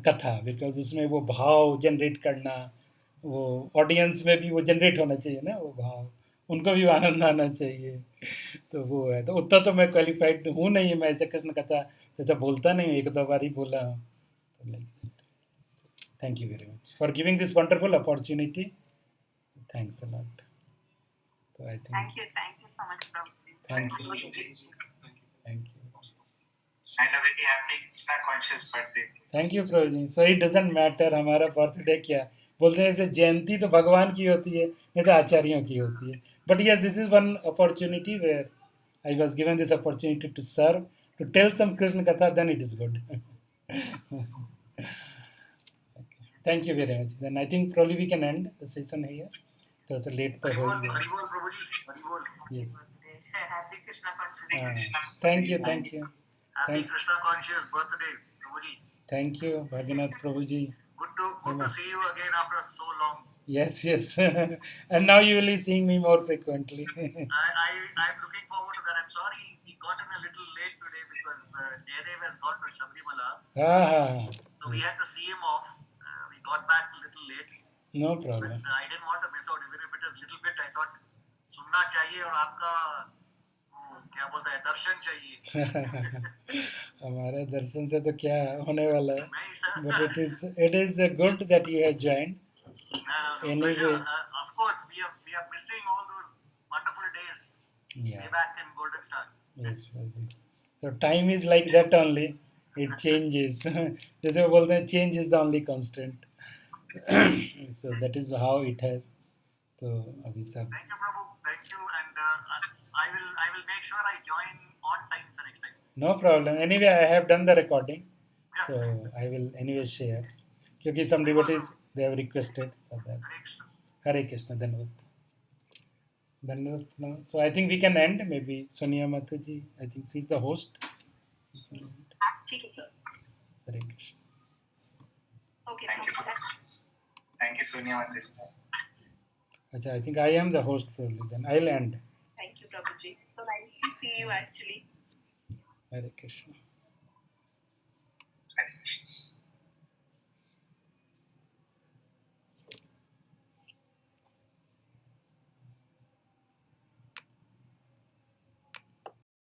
katha, because उसमें वो भाव जनरेट करना, वो ऑडियंस में भी वो जनरेट होना चाहिए ना, वो भाव उनको भी आनंद आना चाहिए. तो वो है, तो उतना तो मैं क्वालिफाइड हूँ नहीं, मैं ऐसे कृष्ण कथा जैसा बोलता नहीं हूँ, एक दो बार ही बोला हूँ. तो like thank you very much for giving this wonderful opportunity. Thanks a lot. So I think Thank you so much Prabhu. thank you. And a very happy Krishna conscious birthday. Thank you Prabhuji. So it doesn't matter हमारा birthday क्या, बोलते हैं जैसे जयंती तो भगवान की होती है, नहीं तो आचार्यों की होती है. But yes, this is one opportunity where I was given this opportunity to serve, to tell some Krishna katha, then it is good. Thank you very much. Then I think probably we can end the session here. Those are late to hold. Haribol Prabhuji, Haribol. Yes. Happy Krishna Hare conscious. Krishna. Thank you, thank you. Happy Thank- Krishna conscious birthday, Prabhuji. Thank you, Bhaginath Prabhuji. Good to see you again after so long. Yes, yes. And now you will be seeing me more frequently. I'm looking forward to that. I'm sorry we got in a little late today because Jaydev has gone to Shabrimala. So we had to see him off. We got back a little late. No But problem. I didn't want to miss out. Even if it is little bit, I thought सुनना चाहिए और आपका क्या बोलता है दर्शन चाहिए. हमारे दर्शन से तो क्या होने वाला है, नहीं sir. but it is good that you have joined. No. Anyway. Pleasure. Of course, we are missing all those wonderful days Yeah. way back in Golden Star. Yes, Prabhuji. So time is like that only. It changes. जैसे वो बोलते हैं change is the only constant. So that is how it has. तो अभी सब Thank you, Prabhu. Thank you, and I will make sure I join on time the next time. no problem. Anyway, I have done the recording, Yeah. so I will anyway share. क्योंकि some devotees they have requested for that. Hare Krishna. Hare Krishna. धन्यवाद. No. So I think we can end. Maybe Sonia Mataji. I think she's the host. ठीक है sir. Hare Krishna. Okay. Thank you. Thank you, Sonia Mataji. अच्छा, I think I am the host probably. Then I'll end. Thank you Prabhuji. So nice to see you actually. Hare Krishna.